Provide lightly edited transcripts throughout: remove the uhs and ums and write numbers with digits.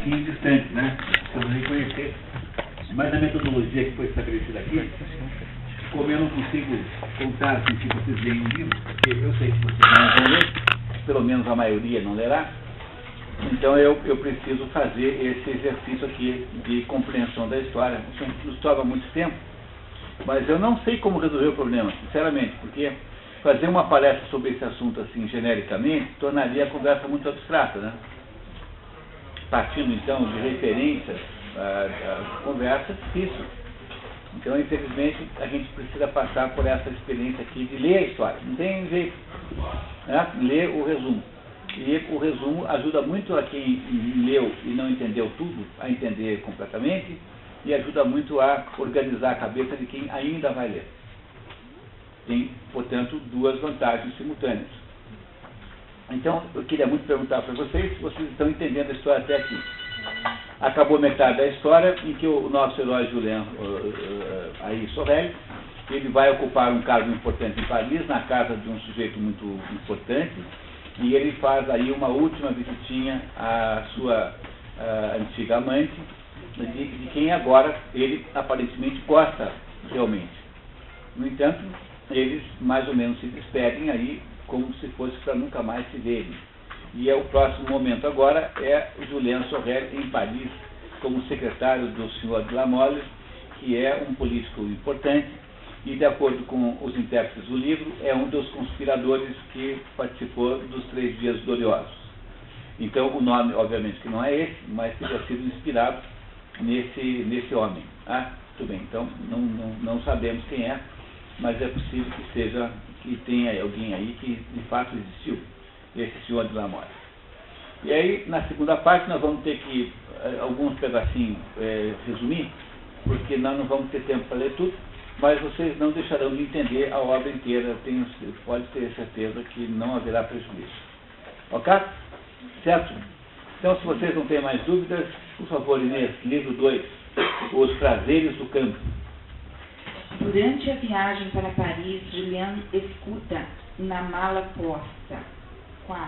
pouquinho distante, né? Precisamos reconhecer. Mas a metodologia que foi estabelecida aqui, como eu não consigo contar assim, se vocês leem o livro, porque eu sei que vocês não vão ler, pelo menos a maioria não lerá, então eu preciso fazer esse exercício aqui de compreensão da história. Isso nos toma muito tempo, mas eu não sei como resolver o problema, sinceramente, porque fazer uma palestra sobre esse assunto assim genericamente tornaria a conversa muito abstrata, né? Partindo então de referências a conversa é difícil. Então, infelizmente, a gente precisa passar por essa experiência aqui de ler a história. Não tem jeito, né? Ler o resumo. E o resumo ajuda muito a quem leu e não entendeu tudo, a entender completamente, e ajuda muito a organizar a cabeça de quem ainda vai ler. Tem, portanto, duas vantagens simultâneas. Então, eu queria muito perguntar para vocês se vocês estão entendendo a história até aqui. Acabou metade da história em que o nosso herói Julien Sorel, ele vai ocupar um cargo importante em Paris, na casa de um sujeito muito importante, e ele faz aí uma última visitinha à sua antiga amante, de quem agora ele aparentemente gosta realmente. No entanto, eles mais ou menos se despedem aí como se fosse para nunca mais se verem. E o próximo momento agora é Julien Sorel em Paris, como secretário do senhor de La Mole, que é um político importante, e de acordo com os intérpretes do livro, é um dos conspiradores que participou dos 3 dias gloriosos. Então o nome, obviamente, que não é esse, mas teria sido inspirado nesse homem. Tudo bem, então não sabemos quem é, mas é possível que tenha alguém aí que de fato existiu, esse senhor de La Mole. E aí, na segunda parte, nós vamos ter que, alguns pedacinhos, resumir, porque nós não vamos ter tempo para ler tudo, mas vocês não deixarão de entender a obra inteira, pode ter certeza que não haverá prejuízo. Ok? Certo? Então, se vocês não têm mais dúvidas, por favor, Inês, livro 2, Os Prazeres do Campo. Durante a viagem para Paris, Julien escuta na mala posta. 4.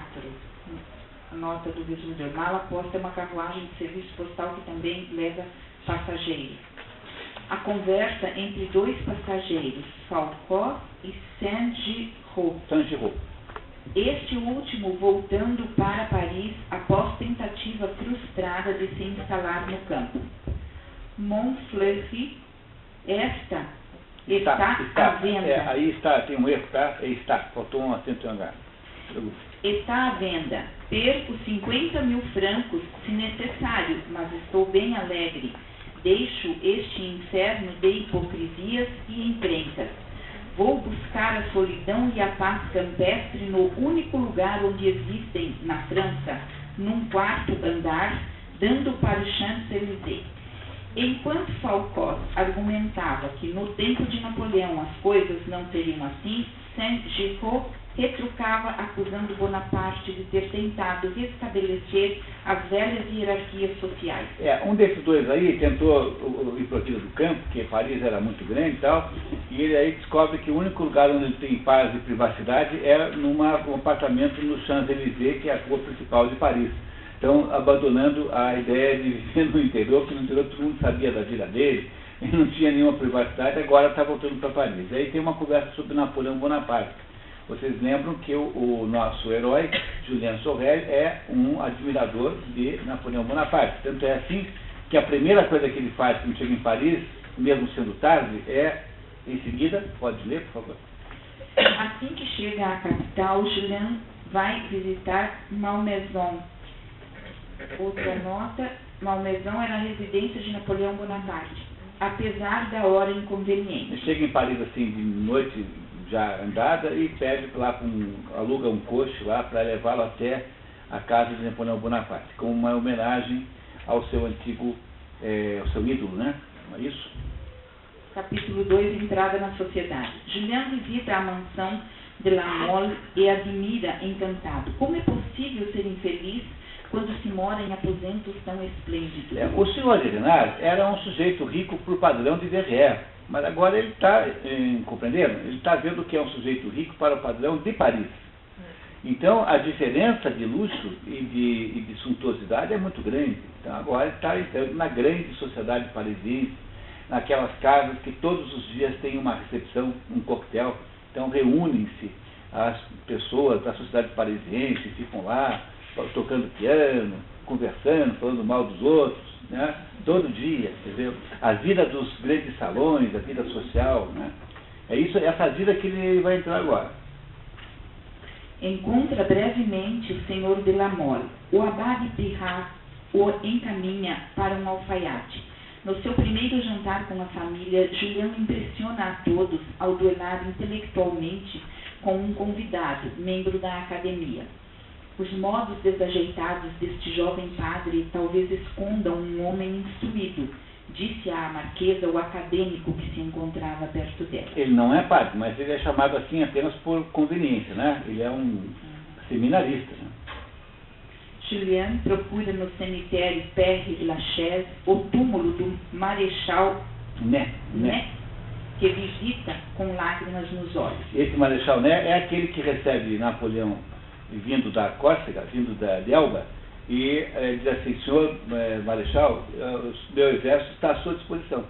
A nota do resumidor. Mala posta é uma carruagem de serviço postal que também leva passageiros. A conversa entre 2 passageiros, Falcó e Saint-Giraud. Este último voltando para Paris após tentativa frustrada de se instalar no campo. Montfleury, esta está à venda. Aí está, tem um erro, tá? Está, faltou um acento em H. Está à venda. Perco 50 mil francos, se necessário, mas estou bem alegre. Deixo este inferno de hipocrisias e encrencas. Vou buscar a solidão e a paz campestre no único lugar onde existem, na França, num 4º andar, dando para o Champs-Élysées. Enquanto Falcó argumentava que no tempo de Napoleão as coisas não seriam assim, Saint-Giraud retrucava acusando Bonaparte de ter tentado restabelecer as velhas hierarquias sociais. Um desses dois aí tentou ir para aquilo do campo, porque Paris era muito grande e tal, e ele aí descobre que o único lugar onde ele tem paz e privacidade era num apartamento no Champs-Élysées, que é a rua principal de Paris. Então, abandonando a ideia de viver no interior, que no interior todo mundo sabia da vida dele, ele não tinha nenhuma privacidade, agora está voltando para Paris. Aí tem uma conversa sobre Napoleão Bonaparte. Vocês lembram que o nosso herói, Julien Sorel, é um admirador de Napoleão Bonaparte. Tanto é assim que a primeira coisa que ele faz quando chega em Paris, mesmo sendo tarde, é, em seguida, pode ler, por favor. Assim que chega à capital, Julien vai visitar Malmaison. Outra nota, Malmaison era a residência de Napoleão Bonaparte, apesar da hora inconveniente. Ele chega em Paris assim, de noite, já andada, e pede lá, aluga um coche lá para levá-lo até a casa de Napoleão Bonaparte, como uma homenagem ao seu antigo, ao seu ídolo, né? Não é isso? Capítulo 2, Entrada na Sociedade. Julien visita a mansão de La Mole e admira encantado. Como é possível ser infeliz quando se mora em aposentos tão esplêndidos? O senhor de Renard era um sujeito rico por padrão de Verrières, mas agora ele está, compreendendo? Ele está vendo que é um sujeito rico para o padrão de Paris. Então, a diferença de luxo e de suntuosidade é muito grande. Então, agora ele está entrando na grande sociedade parisiense, naquelas casas que todos os dias tem uma recepção, um coquetel. Então, reúnem-se as pessoas da sociedade parisiense, ficam lá tocando piano, conversando, falando mal dos outros, né? Todo dia, entendeu? A vida dos grandes salões, a vida social, né? É isso, essa vida que ele vai entrar agora. Encontra brevemente o senhor de la Mole. O abade Pirard o encaminha para um alfaiate. No seu primeiro jantar com a família, Julien impressiona a todos ao duelar intelectualmente com um convidado, membro da academia. Os modos desajeitados deste jovem padre talvez escondam um homem instruído, disse à marquesa o acadêmico que se encontrava perto dela. Ele não é padre, mas ele é chamado assim apenas por conveniência, né? Ele é um seminarista, né? Julien procura no cemitério Père Lachaise o túmulo do Marechal Ney, que visita com lágrimas nos olhos. Esse Marechal Ney é aquele que recebe Napoleão vindo da Córcega, vindo de Elba, e diz assim: senhor Marechal, o meu exército está à sua disposição.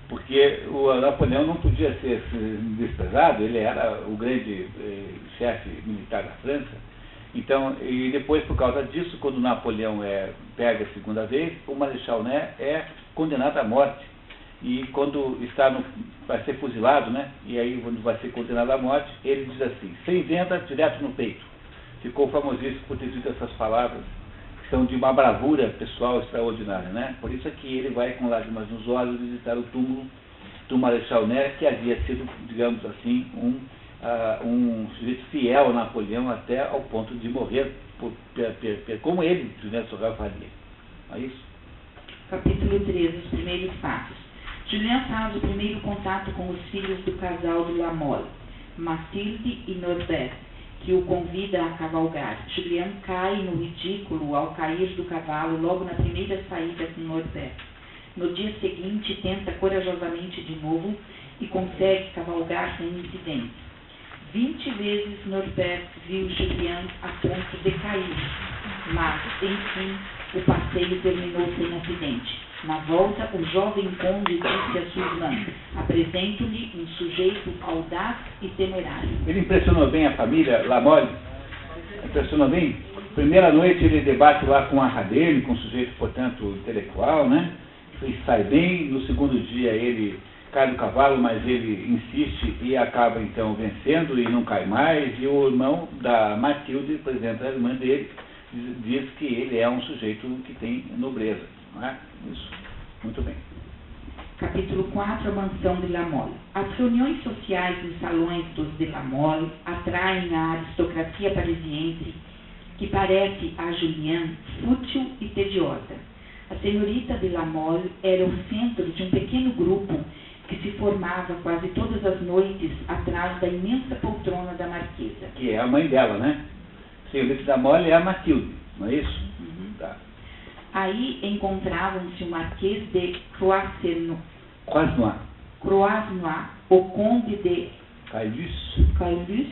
Porque o Napoleão não podia ser desprezado, ele era o grande chefe militar da França. Então, e depois, por causa disso, quando Napoleão pega a segunda vez, o Marechal Ney é condenado à morte. E quando vai ser fuzilado, né? E aí, quando vai ser condenado à morte, ele diz assim: sem venda, direto no peito. Ficou famosíssimo por ter dito essas palavras, que são de uma bravura pessoal extraordinária, né? Por isso é que ele vai com lágrimas nos olhos visitar o túmulo do Marechal Ney, que havia sido, digamos assim, um sujeito fiel a Napoleão até ao ponto de morrer, como ele, Julien Sorel, faria. É isso? Capítulo 13, os primeiros passos. Julien faz o primeiro contato com os filhos do casal de La Mole, Mathilde e Norbert, que o convida a cavalgar. Julien cai no ridículo ao cair do cavalo logo na primeira saída com Norbert. No dia seguinte, tenta corajosamente de novo e consegue cavalgar sem incidentes. 20 vezes Norbert viu Julien a ponto de cair, mas, enfim, o passeio terminou sem acidente. Na volta, o jovem conde disse a sua irmã: apresento-lhe um sujeito audaz e temerário. Ele impressionou bem a família La Mole? Impressionou bem? Primeira noite ele debate lá com um acadêmico, um sujeito, portanto, intelectual, né? E sai bem. No segundo dia ele cai do cavalo, mas ele insiste e acaba então vencendo e não cai mais. E o irmão da Mathilde, por exemplo, a irmã dele, diz que ele é um sujeito que tem nobreza. Não é? Isso. Muito bem. Capítulo 4, a mansão de La Mole. As reuniões sociais nos salões dos de La Mole atraem a aristocracia parisiense, que parece a Julien fútil e tediosa. A senhorita de La Mole era o centro de um pequeno grupo que se formava quase todas as noites atrás da imensa poltrona da marquesa. Que é a mãe dela, né? A senhorita de La Mole é a Mathilde, não é isso? Uhum. Tá. Aí encontravam-se o Marquês de Croisenois, o Conde de Caylus,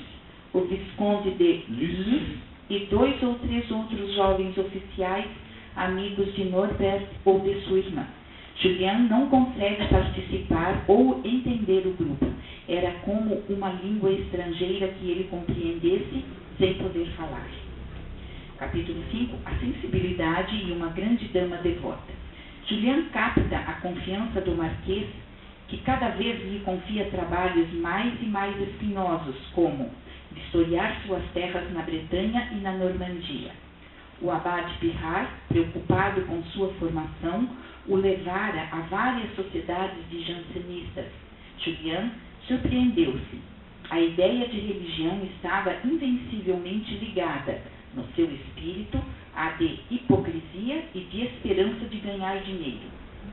o Visconde de Luz e 2 ou 3 outros jovens oficiais, amigos de Norbert ou de sua irmã. Julien não consegue participar ou entender o grupo. Era como uma língua estrangeira que ele compreendesse sem poder falar. Capítulo 5, a sensibilidade e uma grande dama devota. Julien capta a confiança do Marquês, que cada vez lhe confia trabalhos mais e mais espinhosos, como vistoriar suas terras na Bretanha e na Normandia. O abade Pirard, preocupado com sua formação, o levara a várias sociedades de jansenistas. Julien surpreendeu-se. A ideia de religião estava invencivelmente ligada, no seu espírito, a de hipocrisia e de esperança de ganhar dinheiro.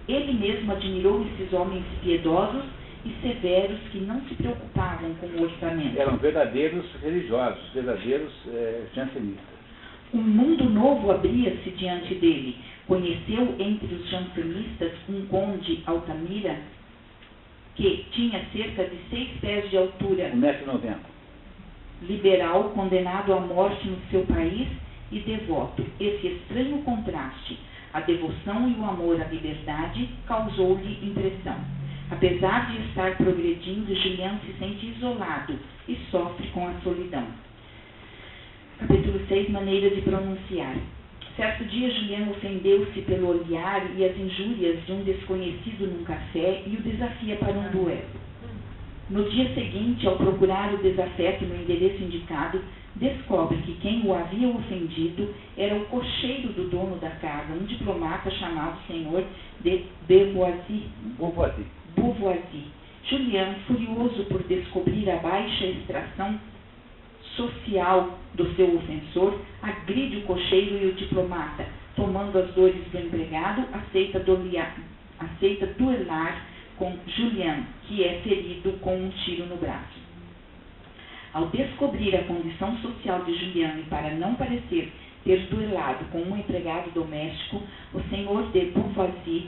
Ele mesmo admirou esses homens piedosos e severos que não se preocupavam com o orçamento. Eram verdadeiros religiosos, verdadeiros jansenistas. Um mundo novo abria-se diante dele. Conheceu entre os jansenistas um conde Altamira que tinha cerca de 6 pés de altura. 1,90 m. liberal condenado à morte no seu país e devoto. Esse estranho contraste, a devoção e o amor à liberdade, causou-lhe impressão. Apesar de estar progredindo, Julian se sente isolado e sofre com a solidão. Capítulo 6, maneira de pronunciar. Certo dia, Julian ofendeu-se pelo olhar e as injúrias de um desconhecido num café e o desafia para um duelo. No dia seguinte, ao procurar o desafeto no endereço indicado, descobre que quem o havia ofendido era o cocheiro do dono da casa, um diplomata chamado Senhor de Beauvoisis. Julian, furioso por descobrir a baixa extração social do seu ofensor, agride o cocheiro e o diplomata. Tomando as dores do empregado, aceita duelar com Julian, que é ferido com um tiro no braço. Ao descobrir a condição social de Julian e para não parecer ter duelado com um empregado doméstico, o senhor de Beauvoisis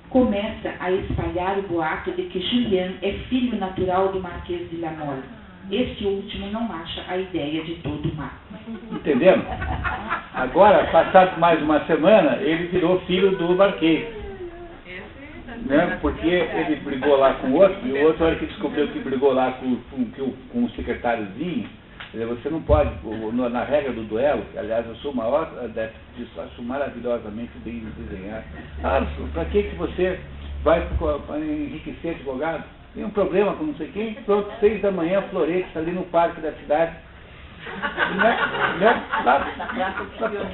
começa a espalhar o boato de que Julian é filho natural do Marquês de La Mole. Este último não acha a ideia de todo má. Entendendo? Agora, passado mais uma semana, ele virou filho do Marquês. Né? Porque ele brigou lá com o outro, e o outro, a hora que descobriu que brigou lá com o secretáriozinho, você não pode, na regra do duelo, que aliás eu sou o maior adepto disso, acho maravilhosamente bem desenhado. Para que você vai enriquecer advogado? Tem um problema com não sei quem, pronto, 6 da manhã, floretes ali no parque da cidade,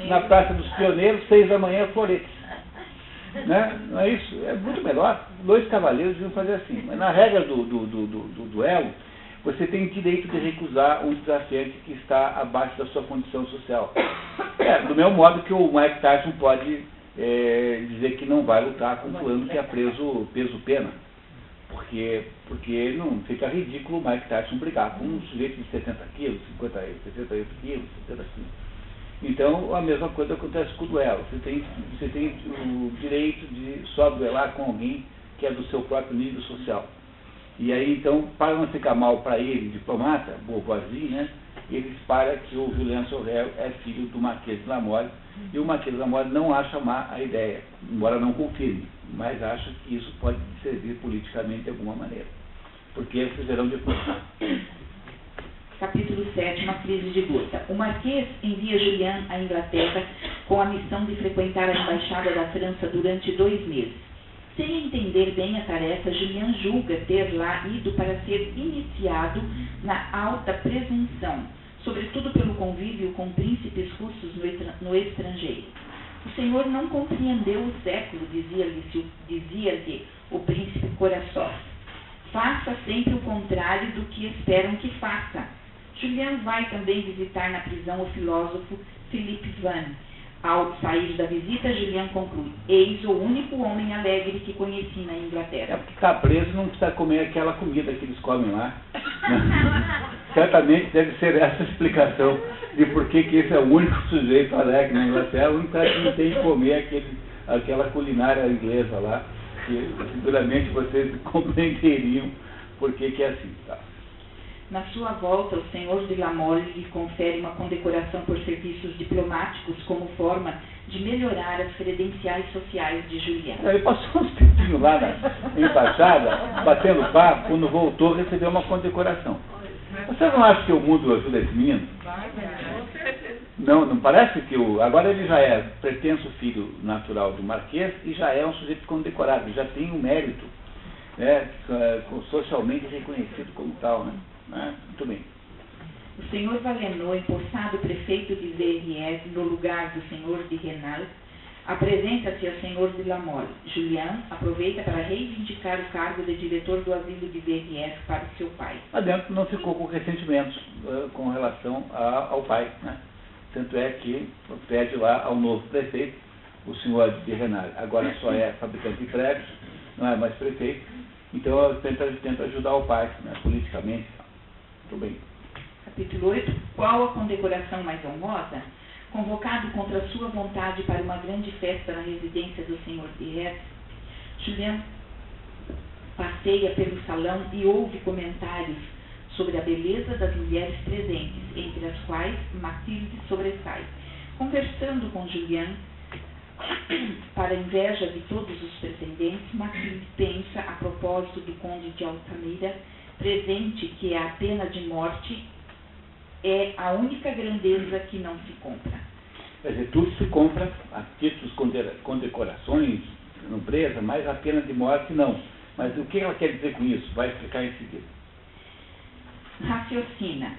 na Praça dos Pioneiros, 6 da manhã, floretes. Né? Não é isso? É muito melhor. 2 cavaleiros deviam fazer assim. Mas na regra do duelo, você tem direito de recusar um desafiante que está abaixo da sua condição social. Do mesmo modo que o Mike Tyson pode dizer que não vai lutar com o fulano que é preso peso-pena. Porque não fica ridículo o Mike Tyson brigar com um sujeito de 70 quilos, 68 quilos, 70 quilos. Então, a mesma coisa acontece com o duelo. Você tem o direito de só duelar com alguém que é do seu próprio nível social. E aí, então, para não ficar mal para ele, diplomata, Beauvoisis, né, ele espalha que o Julien Sorel é filho do Marquês de La Mole, e o Marquês de La Mole não acha má a ideia, embora não confirme, mas acha que isso pode servir politicamente de alguma maneira. Porque eles fizeram depois. Capítulo 7, uma crise de gota. O Marquês envia Julian à Inglaterra com a missão de frequentar a Embaixada da França durante 2 meses. Sem entender bem a tarefa, Julian julga ter lá ido para ser iniciado na alta presunção, sobretudo pelo convívio com príncipes russos no estrangeiro. O senhor não compreendeu o século, dizia-lhe o príncipe Korassov. Faça sempre o contrário do que esperam que faça. Julian vai também visitar na prisão o filósofo Philippe Van. Ao sair da visita, Julian conclui: eis o único homem alegre que conheci na Inglaterra. É porque está preso e não precisa comer aquela comida que eles comem lá. Certamente deve ser essa a explicação de por que esse é o único sujeito alegre na Inglaterra, o único cara que não tem que comer aquela culinária inglesa lá, que seguramente vocês compreenderiam por que é assim. Tá? Na sua volta, o senhor de La Mole lhe confere uma condecoração por serviços diplomáticos como forma de melhorar as credenciais sociais de Julian. Ele passou uns tempinhos lá na embaixada, batendo papo, quando voltou recebeu uma condecoração. Você não acha que o mundo ajuda esse menino? Não parece que agora ele já é pretenso filho natural do Marquês e já é um sujeito condecorado, já tem um mérito, né, socialmente reconhecido como tal, né? Muito bem. O senhor Valenod, empossado prefeito de Verrières no lugar do senhor de Renal, apresenta-se ao senhor de La Mole. Julian aproveita para reivindicar o cargo de diretor do asilo de Verrières para o seu pai. Lá dentro não ficou com ressentimentos com relação ao pai, né? Tanto é que pede lá ao novo prefeito, o senhor de Renal, agora só é fabricante de prédios, não é mais prefeito, então tenta ajudar o pai, né, politicamente. Muito bem. Capítulo 8. Qual a condecoração mais honrosa? Convocado contra sua vontade para uma grande festa na residência do senhor Pierre, Julian passeia pelo salão e ouve comentários sobre a beleza das mulheres presentes, entre as quais Mathilde sobressai. Conversando com Julian, para a inveja de todos os pretendentes, Mathilde pensa, a propósito do conde de Altamira, presente, que a pena de morte é a única grandeza que não se compra. Quer dizer, tudo se compra, a títulos, condecorações, nobreza, mas a pena de morte não. Mas o que ela quer dizer com isso? Vai explicar em seguida. Raciocina.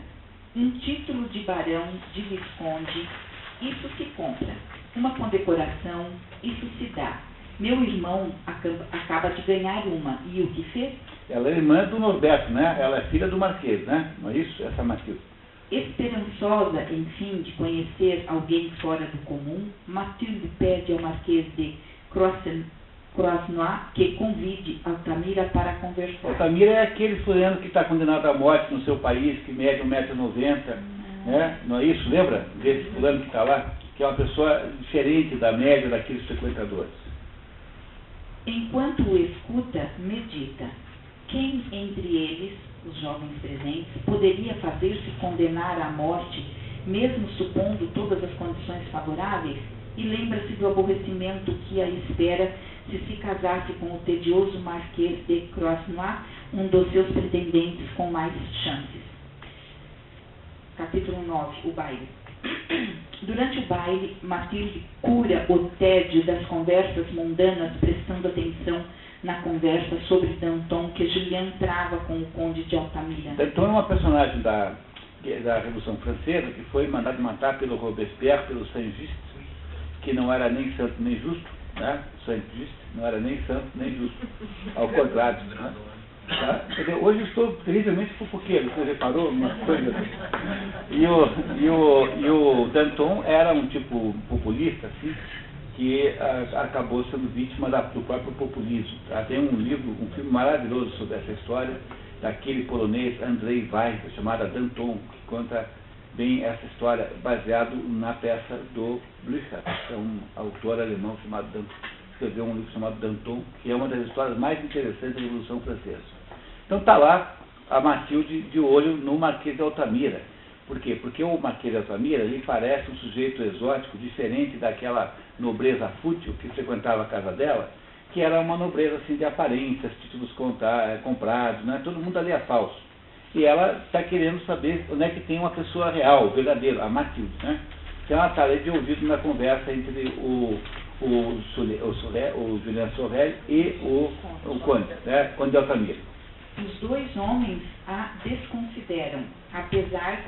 Um título de barão, de visconde, isso se compra. Uma condecoração, isso se dá. Meu irmão acaba de ganhar uma. E o que fez? Ela é irmã do Norberto, né? Ela é filha do Marquês, né? Não é isso? Essa Mathilde. Esperançosa, enfim, de conhecer alguém fora do comum, Mathilde pede ao Marquês de Croisenois que convide Altamira para conversar. Altamira é aquele fulano que está condenado à morte no seu país, que mede 1,90 m, né? Não é isso? Lembra desse fulano que está lá? Que é uma pessoa diferente da média daqueles frequentadores. Enquanto o escuta, medita. Quem entre eles, os jovens presentes, poderia fazer-se condenar à morte, mesmo supondo todas as condições favoráveis? E lembra-se do aborrecimento que a espera se casasse com o tedioso Marquês de Croisenois, um dos seus pretendentes com mais chances. Capítulo 9, o baile. Durante o baile, Mathilde cura o tédio das conversas mundanas, prestando atenção na conversa sobre Danton que Julian trava com o conde de Altamira. Danton é uma personagem da Revolução Francesa que foi mandado matar pelo Robespierre, pelo Saint-Just, que não era nem santo nem justo, né? Saint-Just não era nem santo nem justo, ao contrário. Né? Tá? Hoje eu estou terrivelmente fofoqueiro, você reparou? Uma coisa assim. E o Danton era um tipo populista, assim, que acabou sendo vítima do próprio populismo. Tá? Tem um filme maravilhoso sobre essa história, daquele polonês Andrzej Wajda, chamada Danton, que conta bem essa história, baseado na peça do Blücher, que é um autor alemão chamado Danton, escreveu um livro chamado Danton, que é uma das histórias mais interessantes da Revolução Francesa. Então está lá a Mathilde de olho no Marquês de Altamira. Por quê? Porque o Marquês de Altamira ele parece um sujeito exótico, diferente daquela nobreza fútil que frequentava a casa dela, que era uma nobreza assim, de aparências, títulos comprados, né? Todo mundo ali é falso. E ela está querendo saber onde é que tem uma pessoa real, verdadeira, a Mathilde. Né? Então ela está ali de ouvido na conversa entre o Julian Sorel e o Conde, né? Conde de Altamira. Os dois homens a desconsideram, apesar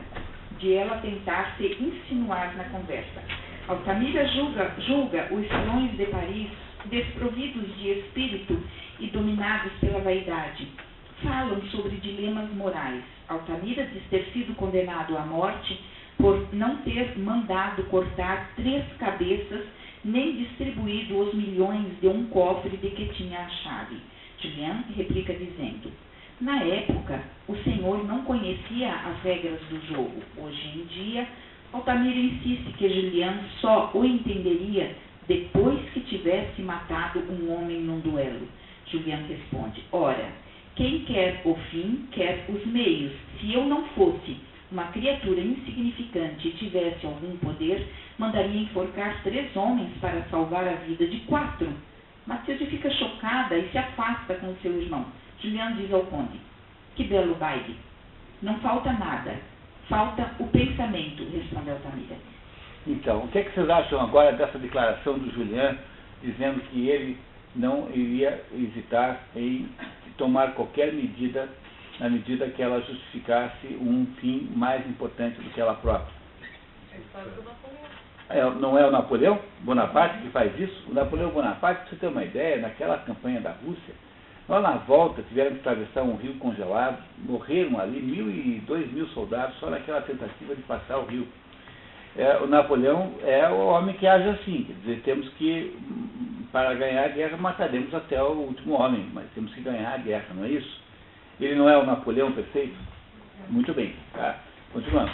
de ela tentar se insinuar na conversa. Altamira julga os salões de Paris desprovidos de espírito e dominados pela vaidade. Falam sobre dilemas morais. Altamira diz ter sido condenado à morte por não ter mandado cortar 3 cabeças nem distribuído os milhões de um cofre de que tinha a chave. Julian replica dizendo: na época, o senhor não conhecia as regras do jogo. Hoje em dia, Altamira insiste que Julian só o entenderia depois que tivesse matado um homem num duelo. Julian responde: ora, quem quer o fim, quer os meios. Se eu não fosse uma criatura insignificante e tivesse algum poder, mandaria enforcar 3 homens para salvar a vida de 4. Mathilde fica chocada e se afasta com seu irmão. Julian diz ao conde: que belo baile. Não falta nada. Falta o pensamento, responde Altamira. Então, o que é que vocês acham agora dessa declaração do Julian, dizendo que ele não iria hesitar em tomar qualquer medida, na medida que ela justificasse um fim mais importante do que ela própria? Não é o Napoleão Bonaparte que faz isso? O Napoleão Bonaparte, para você ter uma ideia, naquela campanha da Rússia, lá na volta tiveram que atravessar um rio congelado, morreram ali 1.000 soldados só naquela tentativa de passar o rio. O Napoleão é o homem que age assim, quer dizer, temos que, para ganhar a guerra, mataremos até o último homem, mas temos que ganhar a guerra, não é isso? Ele não é o Napoleão perfeito? Muito bem, tá? Continuando.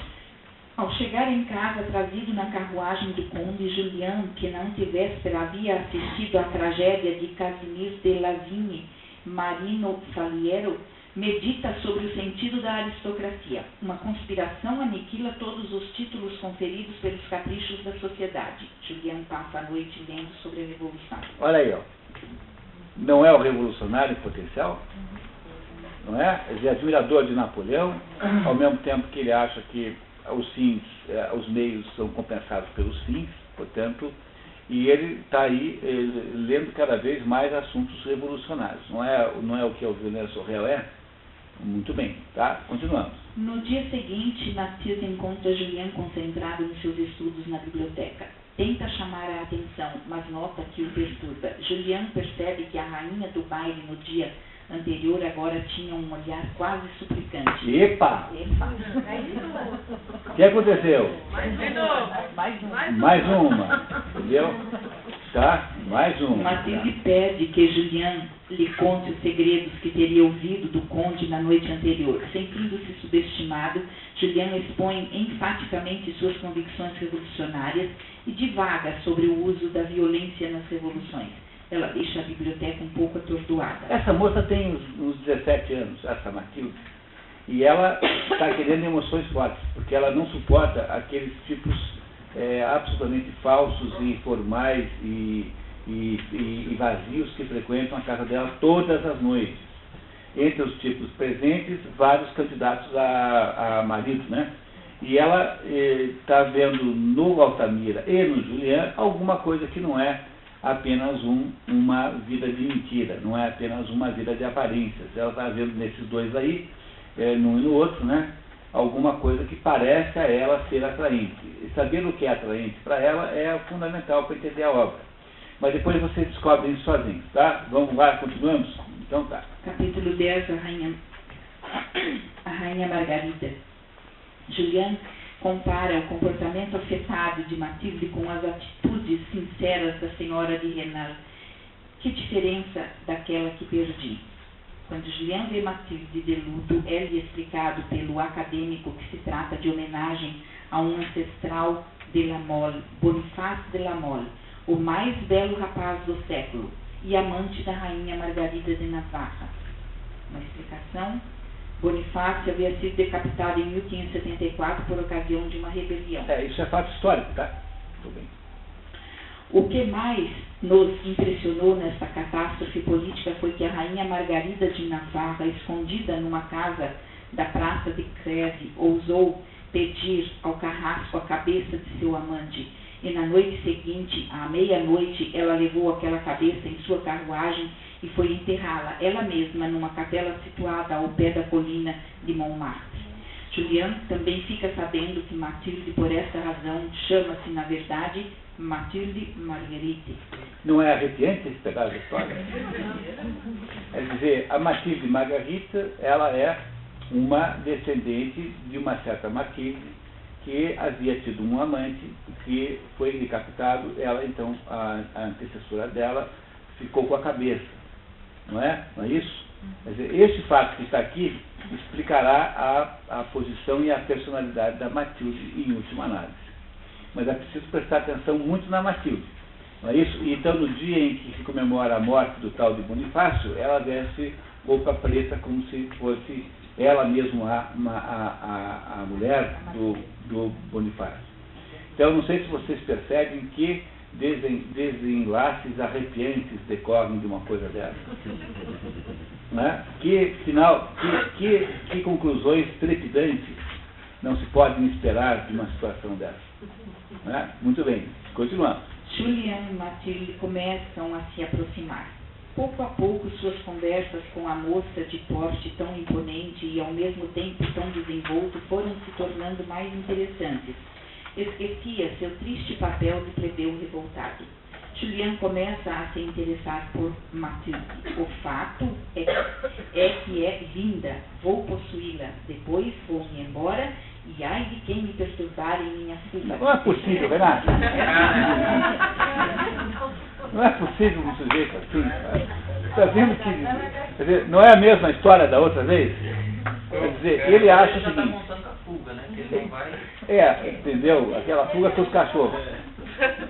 Ao chegar em casa, trazido na carruagem do conde, Julian, que na antevéspera havia assistido à tragédia de Casimir de Lavigne, Marino Saliero, medita sobre o sentido da aristocracia. Uma conspiração aniquila todos os títulos conferidos pelos caprichos da sociedade. Julian passa a noite lendo sobre a Revolução. Olha aí, ó. Não é o revolucionário em potencial? Não é? Ele é admirador de Napoleão, ao mesmo tempo que ele acha que os fins, os meios são compensados pelos fins, portanto, e ele está aí lendo cada vez mais assuntos revolucionários. Não é o que o Villeneuve Sorel é? Muito bem, tá? Continuamos. No dia seguinte, Mathilde encontra Julien concentrado nos seus estudos na biblioteca. Tenta chamar a atenção, mas nota que o perturba. Julien percebe que a rainha do baile no dia anterior agora tinha um olhar quase suplicante. Epa! O que aconteceu? Mais uma. Entendeu? Tá? Mais uma. Mathilde pede que Julien lhe conte os segredos que teria ouvido do conde na noite anterior. Sentindo-se subestimado, Julien expõe enfaticamente suas convicções revolucionárias e divaga sobre o uso da violência nas revoluções. Ela deixa a biblioteca um pouco atordoada. Essa moça tem uns 17 anos, essa Mathilde, e ela está querendo emoções fortes, porque ela não suporta aqueles tipos absolutamente falsos e informais e vazios que frequentam a casa dela todas as noites. Entre os tipos presentes, vários candidatos a marido, né? E ela está vendo no Altamira e no Julien alguma coisa que não é apenas uma vida de mentira, não é apenas uma vida de aparências. Ela está vendo nesses dois aí, num e no outro, né? Alguma coisa que parece a ela ser atraente. E saber o que é atraente para ela é fundamental para entender a obra. Mas depois vocês descobrem isso sozinhos, tá? Vamos lá, continuamos? Então tá. Capítulo 10, a Rainha Margarida. Julien compara o comportamento afetado de Mathilde com as atitudes sinceras da senhora de Renal. Que diferença daquela que perdi? Quando Julien vê Mathilde de luto, é-lhe explicado pelo acadêmico que se trata de homenagem a um ancestral de La Mole, Boniface de La Mole, o mais belo rapaz do século e amante da rainha Margarida de Navarra. Uma explicação: Bonifácio havia sido decapitado em 1574 por ocasião de uma rebelião. Isso é fato histórico, tá? Tudo bem. O que mais nos impressionou nesta catástrofe política foi que a rainha Margarida de Navarra, escondida numa casa da Praça de Creve, ousou pedir ao carrasco a cabeça de seu amante. E na noite seguinte, à meia-noite, ela levou aquela cabeça em sua carruagem e foi enterrá-la, ela mesma, numa capela situada ao pé da colina de Montmartre. Julien também fica sabendo que Mathilde, por essa razão, chama-se, na verdade, Mathilde Marguerite. Não é arrepiante esse pedaço da história? É dizer, a Mathilde Margarita, ela é uma descendente de uma certa Mathilde que havia tido um amante que foi decapitado. Ela, então, a antecessora dela, ficou com a cabeça. Não é? Não é isso? Quer dizer, este fato que está aqui explicará a posição e a personalidade da Mathilde em última análise. Mas é preciso prestar atenção muito na Mathilde. Não é isso? Então, no dia em que se comemora a morte do tal de Bonifácio, ela veste roupa preta como se fosse ela mesma a mulher do Bonifácio. Então, não sei se vocês percebem que desenlaces arrepiantes decorrem de uma coisa dessa. Né? Que conclusões trepidantes não se podem esperar de uma situação dessa. Né? Muito bem, continuamos. Julien e Mathilde começam a se aproximar. Pouco a pouco, suas conversas com a moça de porte tão imponente e ao mesmo tempo tão desenvolto foram se tornando mais interessantes. Esquecia seu triste papel de plebeu revoltado. Julien começa a se interessar por Mathilde. O fato é que é linda. Vou possuí-la. Depois vou-me embora e ai de quem me perturbar em minha fuga. Não é possível, Renato. Não é possível um sujeito assim. Está vendo que... Quer dizer, não é a mesma história da outra vez? Quer dizer, ele acha o seguinte... Fuga, né? Que ele não vai... entendeu? Aquela fuga com os cachorros.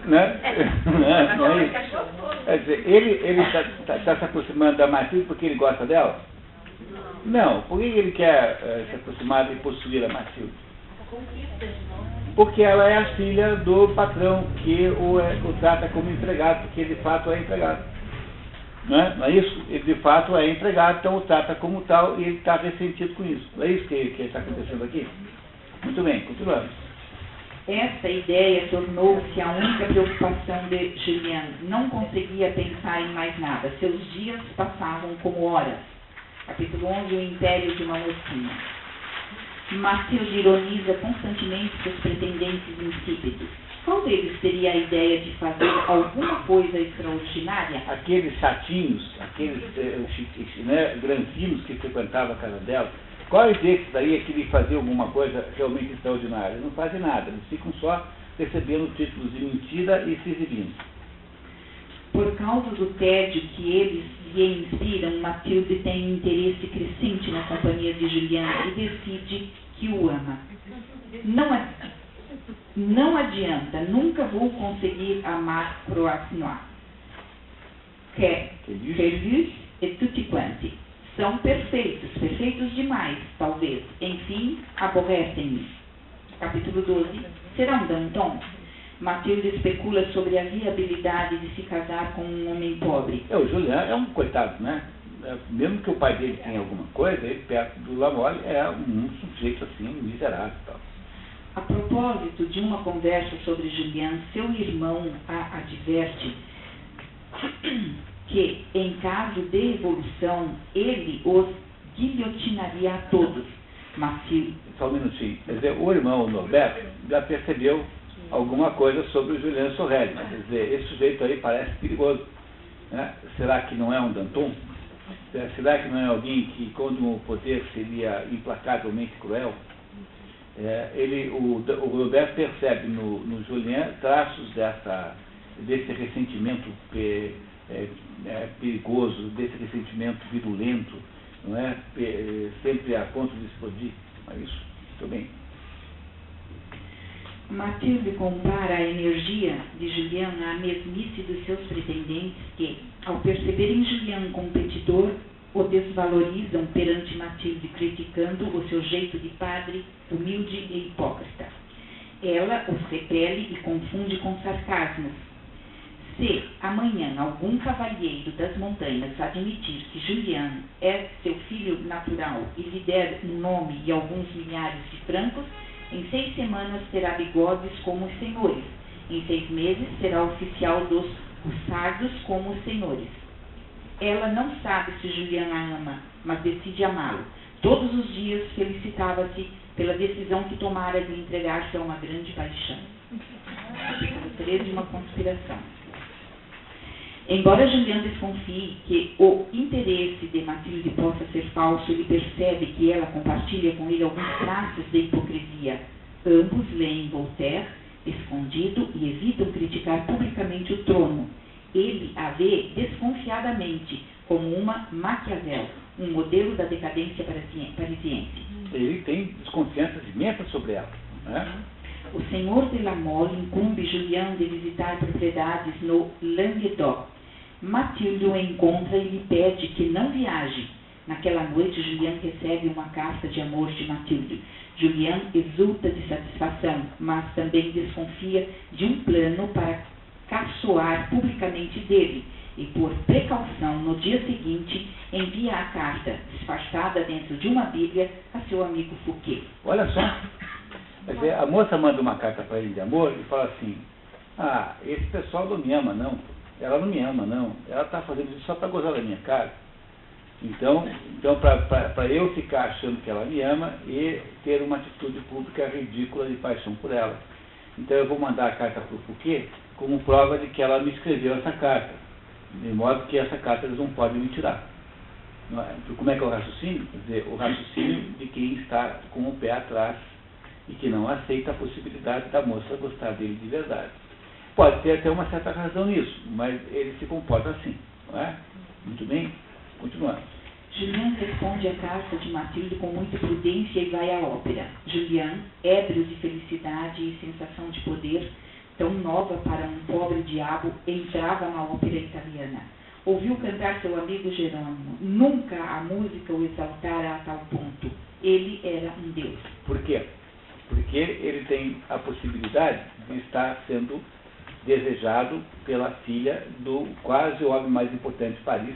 Né? Não é isso? Quer dizer, ele está se aproximando da Mathilde porque ele gosta dela? Não, por que ele quer se aproximar e possuir a Matilde? Porque ela é a filha do patrão que o trata como empregado, porque ele de fato é empregado. Não é isso? Ele de fato é empregado, então o trata como tal e ele está ressentido com isso. Não é isso que está acontecendo aqui? Muito bem, continuamos. Esta ideia tornou-se a única preocupação de Julien. Não conseguia pensar em mais nada. Seus dias passavam como horas. Capítulo 11, o império de uma mocinha. Matilde ironiza constantemente seus pretendentes insípidos. Qual deles teria a ideia de fazer alguma coisa extraordinária? Aqueles chatinhos, aqueles granfinos que frequentavam a casa dela, qual desses daí é que lhe fazia alguma coisa realmente extraordinária? Não fazem nada, eles ficam só recebendo títulos de mentira e se exibindo. Por causa do tédio que eles lhe inspiram, Matilde tem um interesse crescente na companhia de Julien e decide que o ama. Não adianta, nunca vou conseguir amar Croissant. Querlus e tutti quanti. São perfeitos, perfeitos demais, talvez. Enfim, aborrecem-me. Capítulo 12. Será um Danton? Matilde especula sobre a viabilidade de se casar com um homem pobre. O Julien é um coitado, né? Mesmo que o pai dele tenha alguma coisa, ele perto do Lamolle é um sujeito assim, miserável e tal. A propósito de uma conversa sobre Julien, seu irmão a adverte que, em caso de revolução, ele os guilhotinaria a todos. Matilde... Só um minutinho. Quer dizer, o irmão, o Norberto, já percebeu alguma coisa sobre o Julien Sorel. Quer dizer, esse sujeito aí parece perigoso. Né? Será que não é um Danton? Será que não é alguém que, quando o poder seria implacavelmente cruel? O Roberto percebe no Julien traços desse ressentimento perigoso, desse ressentimento virulento, não é? Sempre a ponto de explodir. É isso. Muito bem. Matilde compara a energia de Julien à mesmice dos seus pretendentes que, ao perceberem Julien um competidor, o desvalorizam perante Matilde, criticando o seu jeito de padre, humilde e hipócrita. Ela os repele e confunde com sarcasmos. Se amanhã algum cavalheiro das montanhas admitir que Julien é seu filho natural e lhe der um nome e alguns milhares de francos, em 6 semanas terá bigodes como os senhores. Em 6 meses será oficial dos hussardos como os senhores. Ela não sabe se Julien a ama, mas decide amá-lo. Todos os dias felicitava-se pela decisão que tomara de entregar-se a uma grande paixão. Capítulo 13, uma conspiração. Embora Julien desconfie que o interesse de Matilde possa ser falso, ele percebe que ela compartilha com ele alguns traços de hipocrisia. Ambos leem Voltaire, escondido, e evitam criticar publicamente o trono. Ele a vê desconfiadamente como uma Maquiavel, um modelo da decadência parisiense. Ele tem desconfianças imensas sobre ela. Né? O senhor de Lamolle incumbe Julien de visitar propriedades no Languedoc. Matilde o encontra e lhe pede que não viaje. Naquela noite, Julien recebe uma carta de amor de Matilde. Julien exulta de satisfação, mas também desconfia de um plano para caçoar publicamente dele e, por precaução, no dia seguinte, envia a carta, disfarçada dentro de uma bíblia, a seu amigo Fouquet. Olha só, quer dizer, a moça manda uma carta para ele de amor e fala assim: esse pessoal não me ama, não. Ela não me ama, não. Ela está fazendo isso só para gozar da minha cara. Então para eu ficar achando que ela me ama e ter uma atitude pública ridícula de paixão por ela. Então eu vou mandar a carta para o Fouquet como prova de que ela me escreveu essa carta. De modo que essa carta eles não podem me tirar. Não é? Como é que é o raciocínio? Quer dizer, o raciocínio de quem está com o pé atrás e que não aceita a possibilidade da moça gostar dele de verdade. Pode ter até uma certa razão nisso, mas ele se comporta assim, não é? Muito bem? Continuando. Julien responde à carta de Matilde com muita prudência e vai à ópera. Julien, ébrio de felicidade e sensação de poder, tão nova para um pobre diabo, entrava na ópera italiana. Ouviu cantar seu amigo Jerônimo. Nunca a música o exaltara a tal ponto. Ele era um Deus. Por quê? Porque ele tem a possibilidade de estar sendo desejado pela filha do quase o homem mais importante de Paris,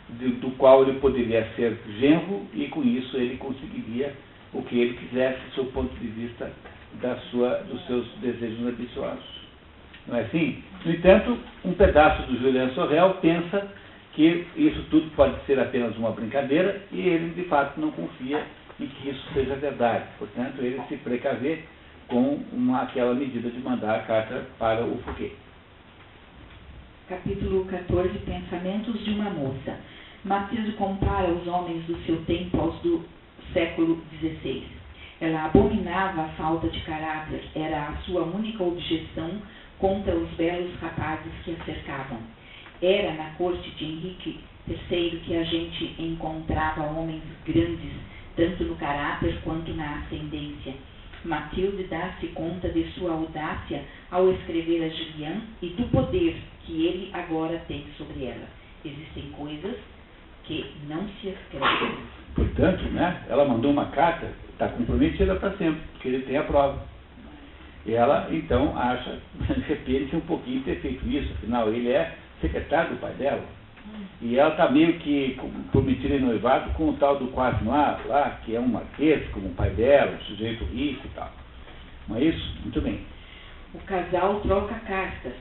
do qual ele poderia ser genro, e com isso ele conseguiria o que ele quisesse, do seu ponto de vista dos seus desejos ambiciosos. Não é assim? No entanto, um pedaço do Julien Sorel pensa que isso tudo pode ser apenas uma brincadeira, e ele de fato não confia em que isso seja verdade. Portanto, ele se precavê com aquela medida de mandar a carta para o Fouquet. Capítulo 14. Pensamentos de uma moça. Matilde compara os homens do seu tempo aos do século XVI. Ela abominava a falta de caráter, era a sua única objeção contra os belos rapazes que a cercavam. Era na corte de Henrique III que a gente encontrava homens grandes, tanto no caráter quanto na ascendência. Matilde dá-se conta de sua audácia ao escrever a Julien e do poder que ele agora tem sobre ela. Existem coisas que não se escrevem. Portanto, né, ela mandou uma carta, está comprometida para sempre, porque ele tem a prova. E ela, então, acha, de repente, um pouquinho ter feito isso, afinal, ele é secretário do pai dela. E ela está meio que prometida em noivado com o tal do Quasnoir lá, que é um marquês, como o pai dela, um sujeito rico e tal. Não é isso? Muito bem. O casal troca cartas.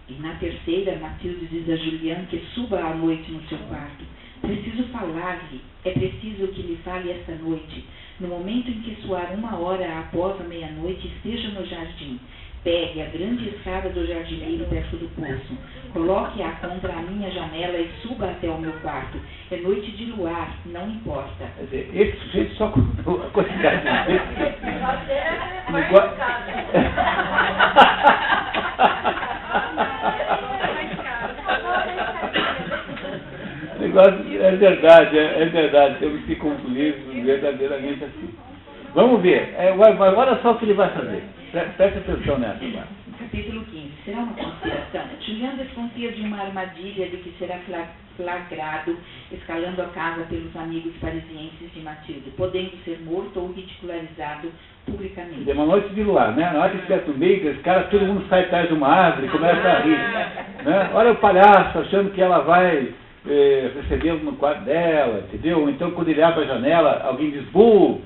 E na terceira, Matilde diz a Julien que suba à noite no seu quarto. Preciso falar-lhe, é preciso que lhe fale esta noite. No momento em que soar 1h após a meia-noite, esteja no jardim. Pegue a grande escada do jardineiro perto do poço. Coloque-a contra a minha janela e suba até o meu quarto. É noite de luar, não importa. Quer dizer, esse sujeito só contou a quantidade de vezes. Negócio é verdade, temos que concluir verdadeiramente assim. Vamos ver, agora só o que ele vai fazer. Preste atenção nessa agora. Capítulo 15. Será uma conspiração? Julien desconfia de uma armadilha de que será flagrado escalando a casa pelos amigos parisienses de Matilde, podendo ser morto ou ridicularizado publicamente. É uma noite de luar, né? Na hora que estiver no meio desse cara, todo mundo sai atrás de uma árvore e começa a rir. Né? Olha o palhaço achando que ela vai recebê-lo no quarto dela, entendeu? Então, quando ele abre a janela, alguém diz "bu",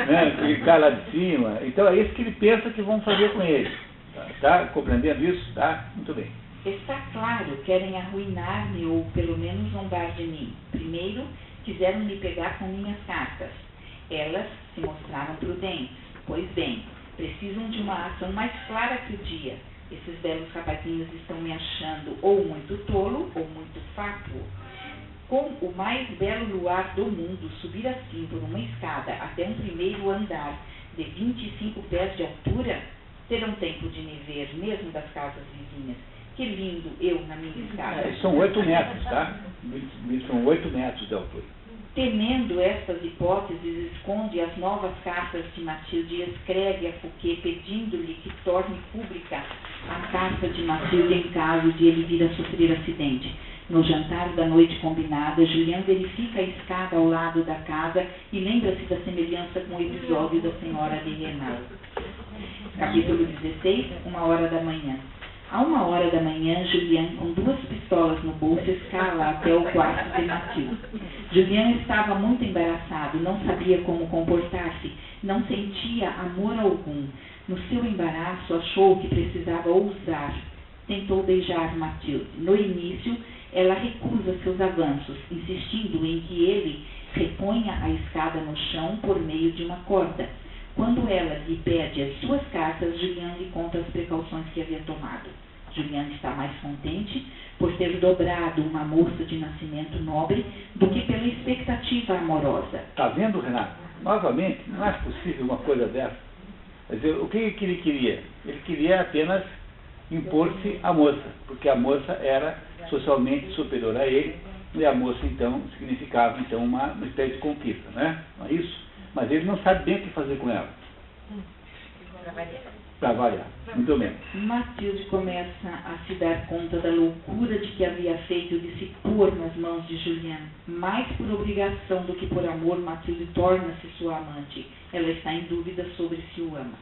né? Ele cai lá de cima. Então, é isso que ele pensa que vão fazer com ele. Tá? Compreendendo isso? Tá? Muito bem. Está claro, querem arruinar-me ou pelo menos zombar de mim. Primeiro, quiseram me pegar com minhas cartas. Elas se mostraram prudentes. Pois bem, precisam de uma ação mais clara que o dia. Esses belos rapazinhos estão me achando ou muito tolo ou muito fátuo. Com o mais belo luar do mundo, subir assim por uma escada até um primeiro andar de 25 pés de altura, terão tempo de me ver, mesmo das casas vizinhas. Que lindo eu na minha escada. São 8 metros, tá? São 8 metros de altura. Temendo estas hipóteses, esconde as novas cartas de Matilde e escreve a Fouquet pedindo-lhe que torne pública a carta de Matilde em caso de ele vir a sofrer acidente. No jantar da noite combinada, Julien verifica a escada ao lado da casa e lembra-se da semelhança com o episódio da senhora de Renal. Capítulo 16, 1h da manhã. À 1h da manhã, Julien, com 2 pistolas no bolso, escala até o quarto de Matilde. Julien estava muito embaraçado, não sabia como comportar-se, não sentia amor algum. No seu embaraço, achou que precisava ousar. Tentou beijar Matilde. No início, ela recusa seus avanços, insistindo em que ele reponha a escada no chão por meio de uma corda. Quando ela lhe pede as suas cartas, Julien lhe conta as precauções que havia tomado. Julien está mais contente por ter dobrado uma moça de nascimento nobre do que pela expectativa amorosa. Está vendo, Renato? Novamente, não é possível uma coisa dessa. Quer dizer, o que ele queria? Ele queria apenas impor-se à moça, porque a moça era socialmente superior a ele, e a moça, então, significava então, uma espécie de conquista, né? Não é isso? Mas ele não sabe bem o que fazer com ela. para variar. Muito bem. Matilde começa a se dar conta da loucura de que havia feito de se pôr nas mãos de Julian. Mais por obrigação do que por amor, Matilde torna-se sua amante. Ela está em dúvida sobre se o ama.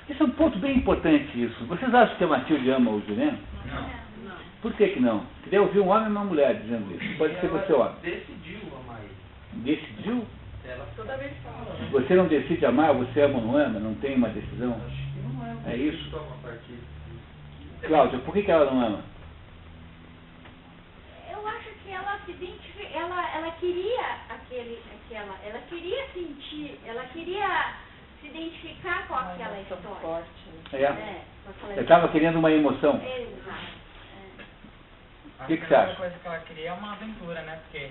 Esse é um ponto bem importante isso. Vocês acham que a Matilde ama o Julian? Não. Por que não? Queria ouvir um homem e uma mulher dizendo isso. Pode ser você, homem. Decidiu amar ele. Decidiu? Ela toda vez fala, né? Você não decide amar, você ama ou não ama? Não tem uma decisão? Acho que não é. É isso? Toma partido. Cláudia, por que ela não ama? Eu acho que ela se identifica, ela queria ela queria sentir, ela queria se identificar com aquela história. É? Com aquela Você estava querendo uma emoção. Exato. O que você acha? A coisa que ela queria é uma aventura, né? Porque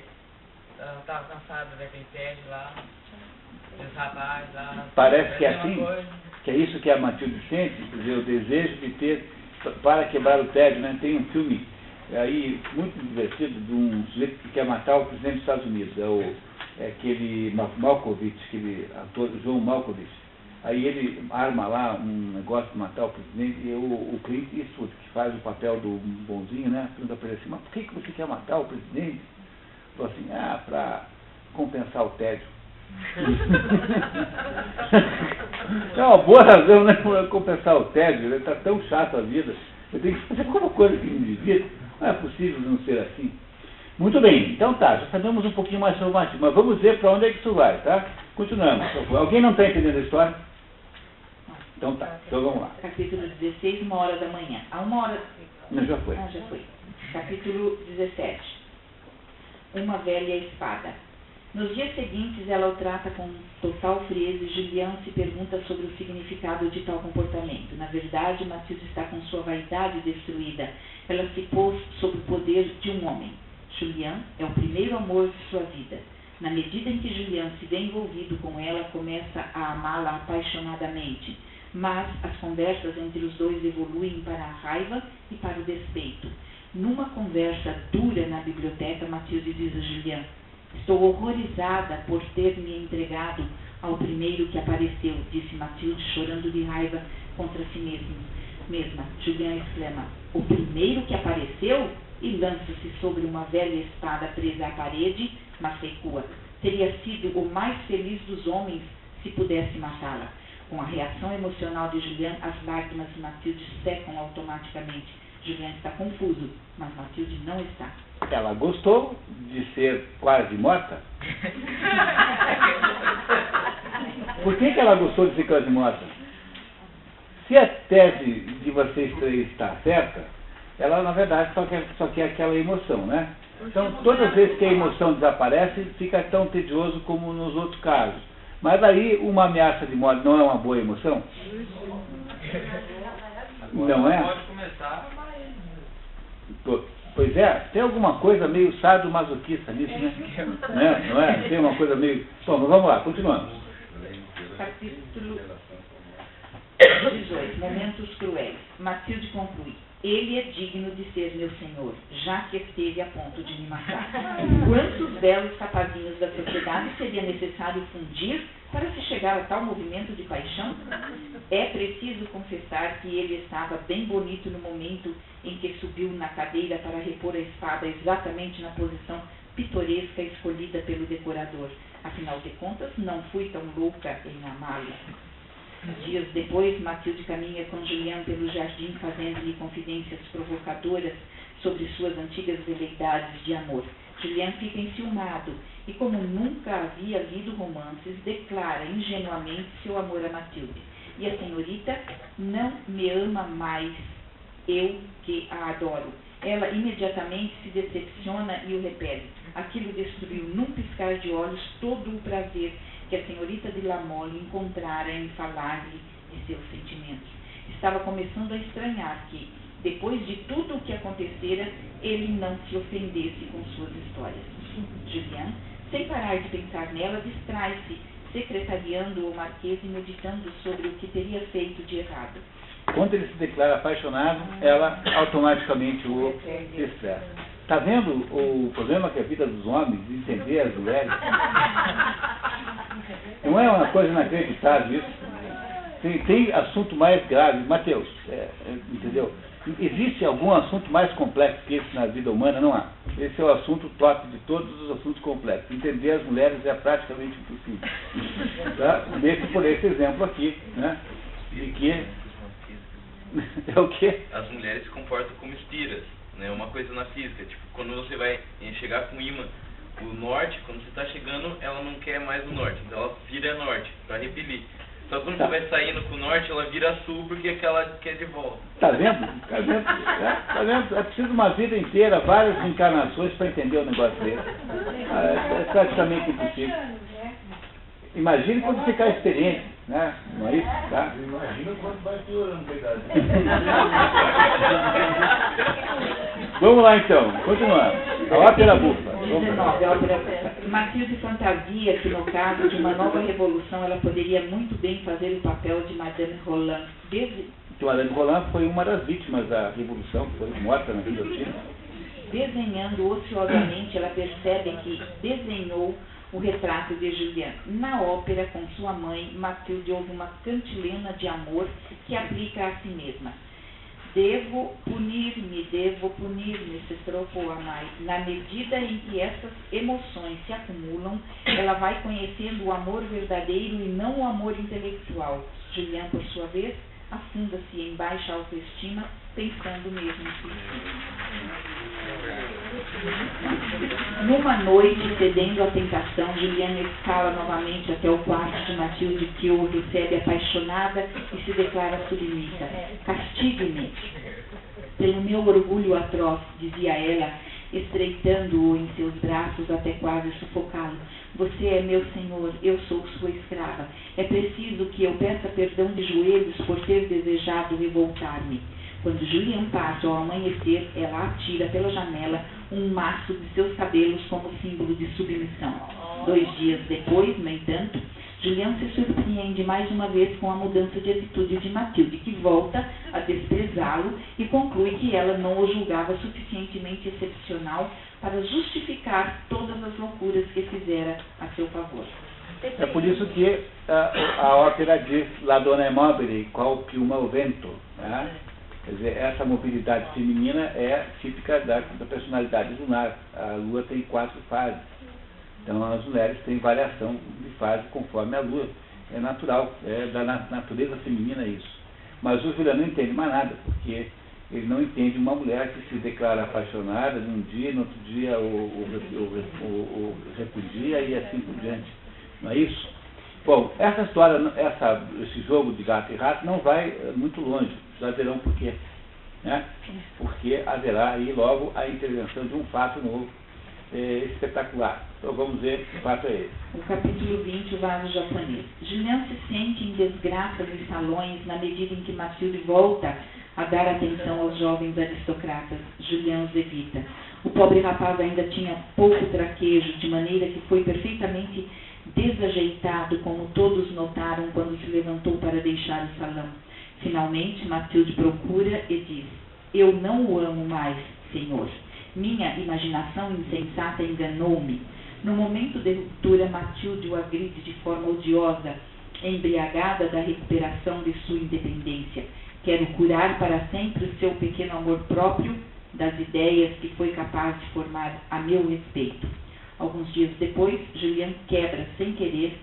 ela estava cansada daquele tédio lá, dos rapazes lá. Parece que é a mesma assim, coisa. que é isso que a Matilde sente, quer dizer, o desejo de ter, para quebrar o tédio, né? Tem um filme aí muito divertido de um sujeito que quer matar o presidente dos Estados Unidos, é aquele Malkovich, aquele ator, John Malkovich. Aí ele arma lá um negócio de matar o presidente, e o Clint Eastwood, que faz o papel do bonzinho, né? Pergunta para ele assim, mas por que você quer matar o presidente? Falou assim, para compensar o tédio. É uma boa razão, né? Para compensar o tédio, está tão chato a vida. Eu tenho que fazer alguma coisa que me divirta. Não é possível não ser assim. Muito bem, então tá, já sabemos um pouquinho mais sobre o Matilde, mas vamos ver para onde é que isso vai, tá? Continuamos. Alguém não está entendendo a história? Então tá, então vamos lá. Capítulo 16, 1h da manhã. A 1h... Não, já foi. Já foi. Capítulo 17. Uma velha espada. Nos dias seguintes, ela o trata com total frieza e Julian se pergunta sobre o significado de tal comportamento. Na verdade, Matilde está com sua vaidade destruída. Ela se pôs sob o poder de um homem. Julian é o primeiro amor de sua vida. Na medida em que Julian se vê envolvido com ela, começa a amá-la apaixonadamente. Mas as conversas entre os dois evoluem para a raiva e para o despeito. Numa conversa dura na biblioteca, Matilde diz a Julian: estou horrorizada por ter me entregado ao primeiro que apareceu, disse Matilde, chorando de raiva contra si mesma. Julian exclama: o primeiro que apareceu? E lança-se sobre uma velha espada presa à parede, mas recua. Teria sido o mais feliz dos homens se pudesse matá-la. Com a reação emocional de Julian, as lágrimas de Matilde secam automaticamente. Julian está confuso, mas Matilde não está. Ela gostou de ser quase morta? Por que ela gostou de ser quase morta? Se a tese de vocês três está certa, ela na verdade só quer aquela emoção, né? Então todas as vezes que a emoção desaparece, fica tão tedioso como nos outros casos. Mas aí uma ameaça de morte não é uma boa emoção? Não é? Pode começar a amar ele. Pois é, tem alguma coisa meio sadomasoquista nisso, né? Não é? Tem uma coisa meio... Bom, mas vamos lá, continuamos. Capítulo 18. Momentos cruéis. Matilde conclui: ele é digno de ser meu senhor, já que esteve a ponto de me matar. Quantos belos rapazinhos da sociedade seria necessário fundir para se chegar a tal movimento de paixão? É preciso confessar que ele estava bem bonito no momento em que subiu na cadeira para repor a espada exatamente na posição pitoresca escolhida pelo decorador. Afinal de contas, não fui tão louca em amá-lo. Dias depois, Matilde caminha com Julian pelo jardim, fazendo-lhe confidências provocadoras sobre suas antigas veleidades de amor. Julian fica enciumado e, como nunca havia lido romances, declara ingenuamente seu amor a Matilde. E a senhorita não me ama mais, eu que a adoro. Ela imediatamente se decepciona e o repele. Aquilo destruiu num piscar de olhos todo o prazer que a senhorita de La Mole encontrara em falar-lhe de seus sentimentos. Estava começando a estranhar que, depois de tudo o que acontecera, ele não se ofendesse com suas histórias. Julian, sem parar de pensar nela, distrai-se, secretariando o Marquês e meditando sobre o que teria feito de errado. Quando ele se declara apaixonado, ela automaticamente o expressa. Está vendo o problema que é a vida dos homens, de entender as mulheres? Não é uma coisa inacreditável isso? Tem assunto mais grave, Mateus, entendeu? Existe algum assunto mais complexo que esse na vida humana? Não há. Esse é o assunto top de todos os assuntos complexos. Entender as mulheres é praticamente impossível. Tá? Por esse exemplo aqui, né? De que é o quê? As mulheres se comportam como espiras, né? Uma coisa na física, tipo, quando você vai chegar com o ímã, o norte, quando você está chegando, ela não quer mais o norte, então ela vira norte, para repelir. Só quando você vai saindo com o norte, ela vira sul, porque é que ela quer de volta. Tá vendo? Tá vendo? É preciso uma vida inteira, várias encarnações para entender o negócio dele. É praticamente impossível. Imagine quando ficar experiente, né? Não é isso? Tá? Imagina quando vai piorando, verdade. Vamos lá então, continuando. A ópera bufa. 19, a ópera Matilde fantasia que no caso de uma nova revolução ela poderia muito bem fazer o papel de Madame Roland. Madame Roland foi uma das vítimas da revolução, que foi morta na guilhotina. Desenhando ociosamente, ela percebe que desenhou o retrato de Julien. Na ópera, com sua mãe, Matilde ouve uma cantilena de amor que aplica a si mesma. Devo punir-me, se trocou a mãe. Na medida em que essas emoções se acumulam, ela vai conhecendo o amor verdadeiro e não o amor intelectual. Julien, por sua vez, afunda-se em baixa autoestima, pensando mesmo em suicídio. Numa noite, cedendo à tentação, Julien escala novamente até o quarto de Matilde, que o recebe apaixonada e se declara submissa. Castigue-me pelo meu orgulho atroz, dizia ela, estreitando-o em seus braços até quase sufocá-lo. Você é meu senhor, eu sou sua escrava. É preciso que eu peça perdão de joelhos por ter desejado revoltar-me. Quando Julien passa ao amanhecer, ela atira pela janela um maço de seus cabelos como símbolo de submissão. 2 dias depois, no entanto, Julien se surpreende mais uma vez com a mudança de atitude de Matilde, que volta a desprezá-lo e conclui que ela não o julgava suficientemente excepcional para justificar todas as loucuras que fizera a seu favor. É por isso que a ópera diz La donna è mobile, qual piuma o vento. Né? Quer dizer, essa mobilidade feminina é típica da personalidade lunar. A lua tem 4 fases. Então as mulheres têm variação de fase conforme a lua. É natural, é da natureza feminina isso. Mas o Julien não entende mais nada, porque ele não entende uma mulher que se declara apaixonada num dia, no outro dia o repudia e assim por diante. Não é isso? Bom, essa história, esse jogo de gato e rato não vai muito longe. Já verão por quê. Né? Porque haverá aí logo a intervenção de um fato novo, espetacular. Então vamos ver que fato é esse. O capítulo 20, o vaso japonês. Julien se sente em desgraça nos salões na medida em que Matilde volta a dar atenção aos jovens aristocratas. Julien os evita. O pobre rapaz ainda tinha pouco traquejo, de maneira que foi perfeitamente desajeitado, como todos notaram quando se levantou para deixar o salão. Finalmente, Matilde procura e diz: eu não o amo mais, senhor. Minha imaginação insensata enganou-me. No momento de ruptura, Matilde o agride de forma odiosa, embriagada da recuperação de sua independência. Quero curar para sempre o seu pequeno amor próprio das ideias que foi capaz de formar a meu respeito. Alguns dias depois, Julien quebra, sem querer,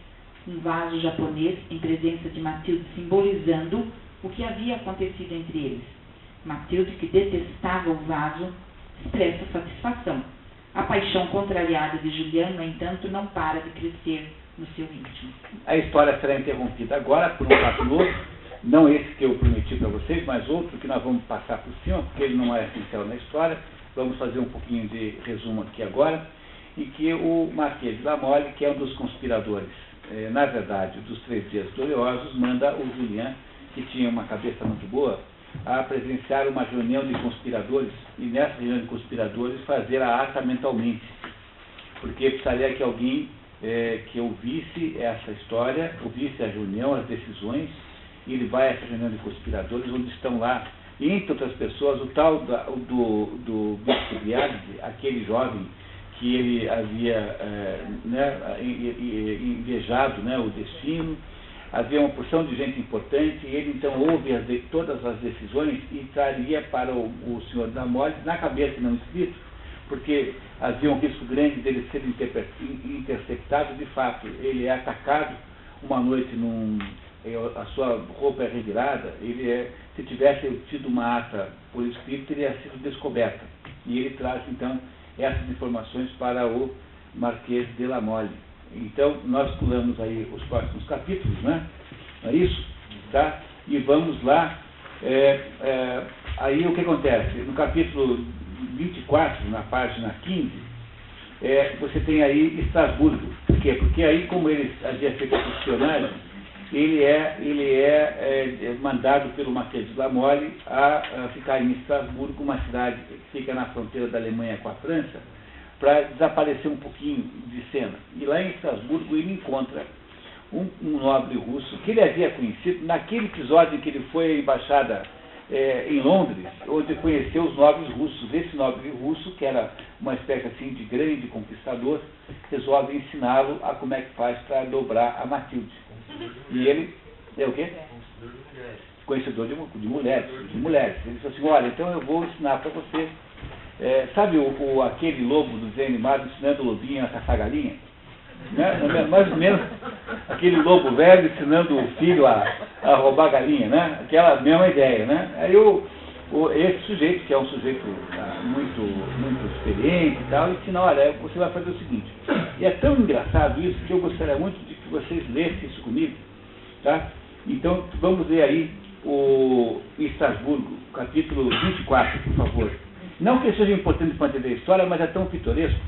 um vaso japonês em presença de Matilde, simbolizando o que havia acontecido entre eles. Matilde, que detestava o vaso, expressa satisfação. A paixão contrariada de Julien, no entanto, não para de crescer no seu íntimo. A história será interrompida agora por um fato novo, não esse que eu prometi para vocês, mas outro que nós vamos passar por cima, porque ele não é essencial na história. Vamos fazer um pouquinho de resumo aqui agora, em que o Marquês de La Mole, que é um dos conspiradores, na verdade, dos 3 dias gloriosos, manda o Julien, que tinha uma cabeça muito boa, a presenciar uma reunião de conspiradores, e nessa reunião de conspiradores fazer a ata mentalmente, porque precisaria que alguém que ouvisse essa história, ouvisse a reunião, as decisões, e ele vai a essa reunião de conspiradores, onde estão lá, entre outras pessoas, o tal do Bispo Biaggi, aquele jovem que ele havia invejado, né, o destino, havia uma porção de gente importante, e ele então ouve todas as decisões e traria para o senhor da Mole, na cabeça e não escrito, porque havia um risco grande dele ser interceptado. De fato, ele é atacado uma noite, a sua roupa é revirada, se tivesse tido uma ata por escrito, teria sido descoberta. E ele traz, então, essas informações para o Marquês de La Mole. Então, nós pulamos aí os próximos capítulos, né? Não é isso? Tá? E vamos lá. Aí o que acontece? No capítulo 24, na página 15, você tem aí Estrasburgo. Por quê? Porque aí, como ele havia feito funcionário, ele é mandado pelo Marquês de La Mole a ficar em Estrasburgo, uma cidade que fica na fronteira da Alemanha com a França, para desaparecer um pouquinho de cena. E lá em Estrasburgo ele encontra um nobre russo que ele havia conhecido naquele episódio em que ele foi à embaixada em Londres, onde conheceu os nobres russos. Esse nobre russo, que era uma espécie assim de grande conquistador, resolve ensiná-lo a como é que faz para dobrar a Matilde. E ele é o quê? Conhecedor de mulheres. Ele falou assim: olha, então eu vou ensinar para você. Sabe aquele lobo do desenho animado ensinando o lobinho a caçar galinha? Né? Mais ou menos aquele lobo velho ensinando o filho a roubar galinha, né? Aquela mesma ideia, né? Aí esse sujeito, que é um sujeito muito experiente e tal, ensina: olha, você vai fazer o seguinte. E é tão engraçado isso que eu gostaria muito de que vocês lessem isso comigo, tá? Então vamos ler aí o Estrasburgo, capítulo 24, por favor. Não que seja importante para entender a história, mas é tão pitoresco.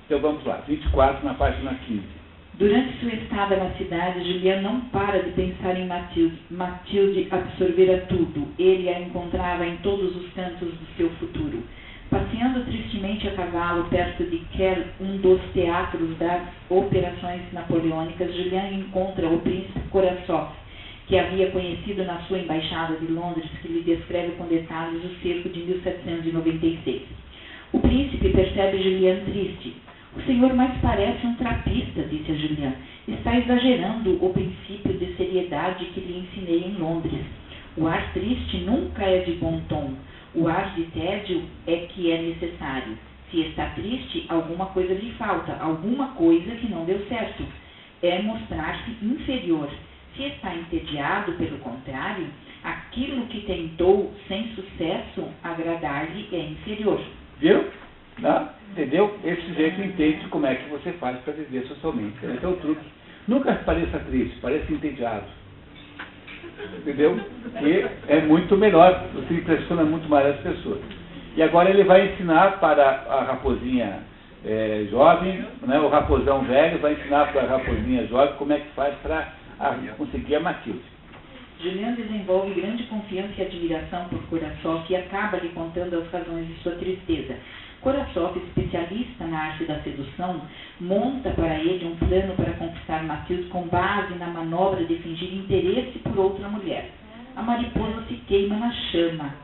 Então vamos lá, 24 na página 15. Durante sua estada na cidade, Julian não para de pensar em Matilde. Matilde absorvera tudo. Ele a encontrava em todos os cantos do seu futuro. Passeando tristemente a cavalo perto de Kell, um dos teatros das operações napoleônicas, Julian encontra o príncipe Korasoff, que havia conhecido na sua embaixada de Londres, que lhe descreve com detalhes o cerco de 1796. O príncipe percebe Julian triste. O senhor mais parece um trapista, disse a Julian. Está exagerando o princípio de seriedade que lhe ensinei em Londres. O ar triste nunca é de bom tom. O ar de tédio é que é necessário. Se está triste, alguma coisa lhe falta, alguma coisa que não deu certo. É mostrar-se inferior. Se está entediado, pelo contrário, aquilo que tentou sem sucesso agradar-lhe é inferior. Viu? Não? Entendeu? Esse sujeito entende como é que você faz para viver socialmente. Esse é o truque. Nunca pareça triste, pareça entediado. Entendeu? Que é muito melhor, você impressiona muito mais as pessoas. E agora ele vai ensinar para a raposinha jovem, né, o raposão velho vai ensinar para a raposinha jovem como é que faz para conseguir a Matilde. Julian desenvolve grande confiança e admiração por Korasoff e acaba lhe contando as razões de sua tristeza. Korasoff, especialista na arte da sedução, monta para ele um plano para conquistar Matilde com base na manobra de fingir interesse por outra mulher. A mariposa se queima na chama.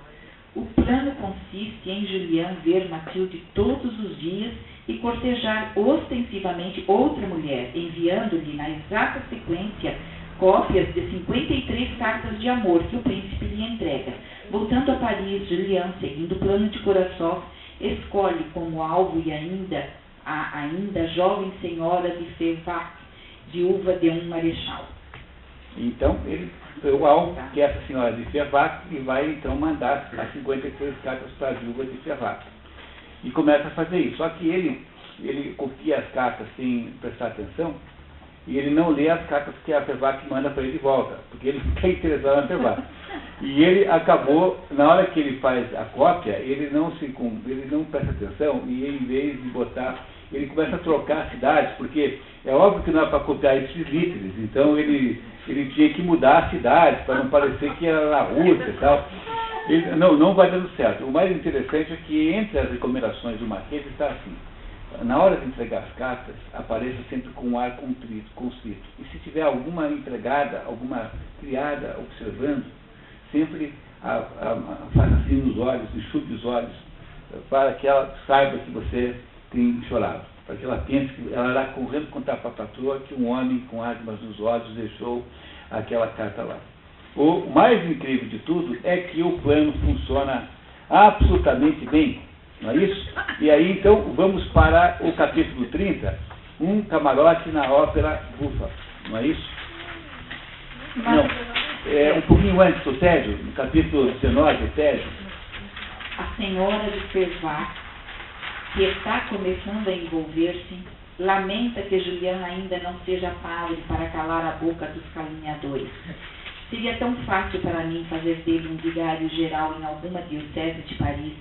O plano consiste em Julian ver Matilde todos os dias e cortejar ostensivamente outra mulher, enviando-lhe na exata sequência cópias de 53 cartas de amor que o príncipe lhe entrega. Voltando a Paris, Julian, seguindo o plano de Korasoff, escolhe como alvo a ainda jovem senhora de Fervaques, viúva de um marechal. Então, ele foi o alvo, que é essa senhora de Fervaques, e vai então mandar as 53 cartas para a viúva de Fervaques. E começa a fazer isso. Só que ele copia as cartas sem prestar atenção, e ele não lê as cartas que a Fervaques manda para ele de volta, porque ele fica interessado na Fervaques. E ele acabou, na hora que ele faz a cópia, ele não presta atenção, e em vez de botar, ele começa a trocar as cidades, porque é óbvio que não é para copiar ipsis-literis, então ele tinha que mudar a cidade, para não parecer que era na Rússia e tal. Não vai dando certo. O mais interessante é que entre as recomendações do Marquês está assim: na hora de entregar as cartas, apareça sempre com um ar constrito. E se tiver alguma empregada, alguma criada observando, sempre faça assim nos olhos, enxugue os olhos, para que ela saiba que você tem chorado. Para que ela pense que ela irá correndo contar para a patroa que um homem com lágrimas nos olhos deixou aquela carta lá. O mais incrível de tudo é que o plano funciona absolutamente bem, não é isso? E aí, então, vamos para o capítulo 30, um camarote na ópera bufa, não é isso? Não, é um pouquinho antes do Tédio, no capítulo 19, o Tédio. A senhora de Fervac, que está começando a envolver-se, lamenta que Julian ainda não seja padre para calar a boca dos caluniadores. Seria tão fácil para mim fazer dele um vigário geral em alguma diocese de Paris,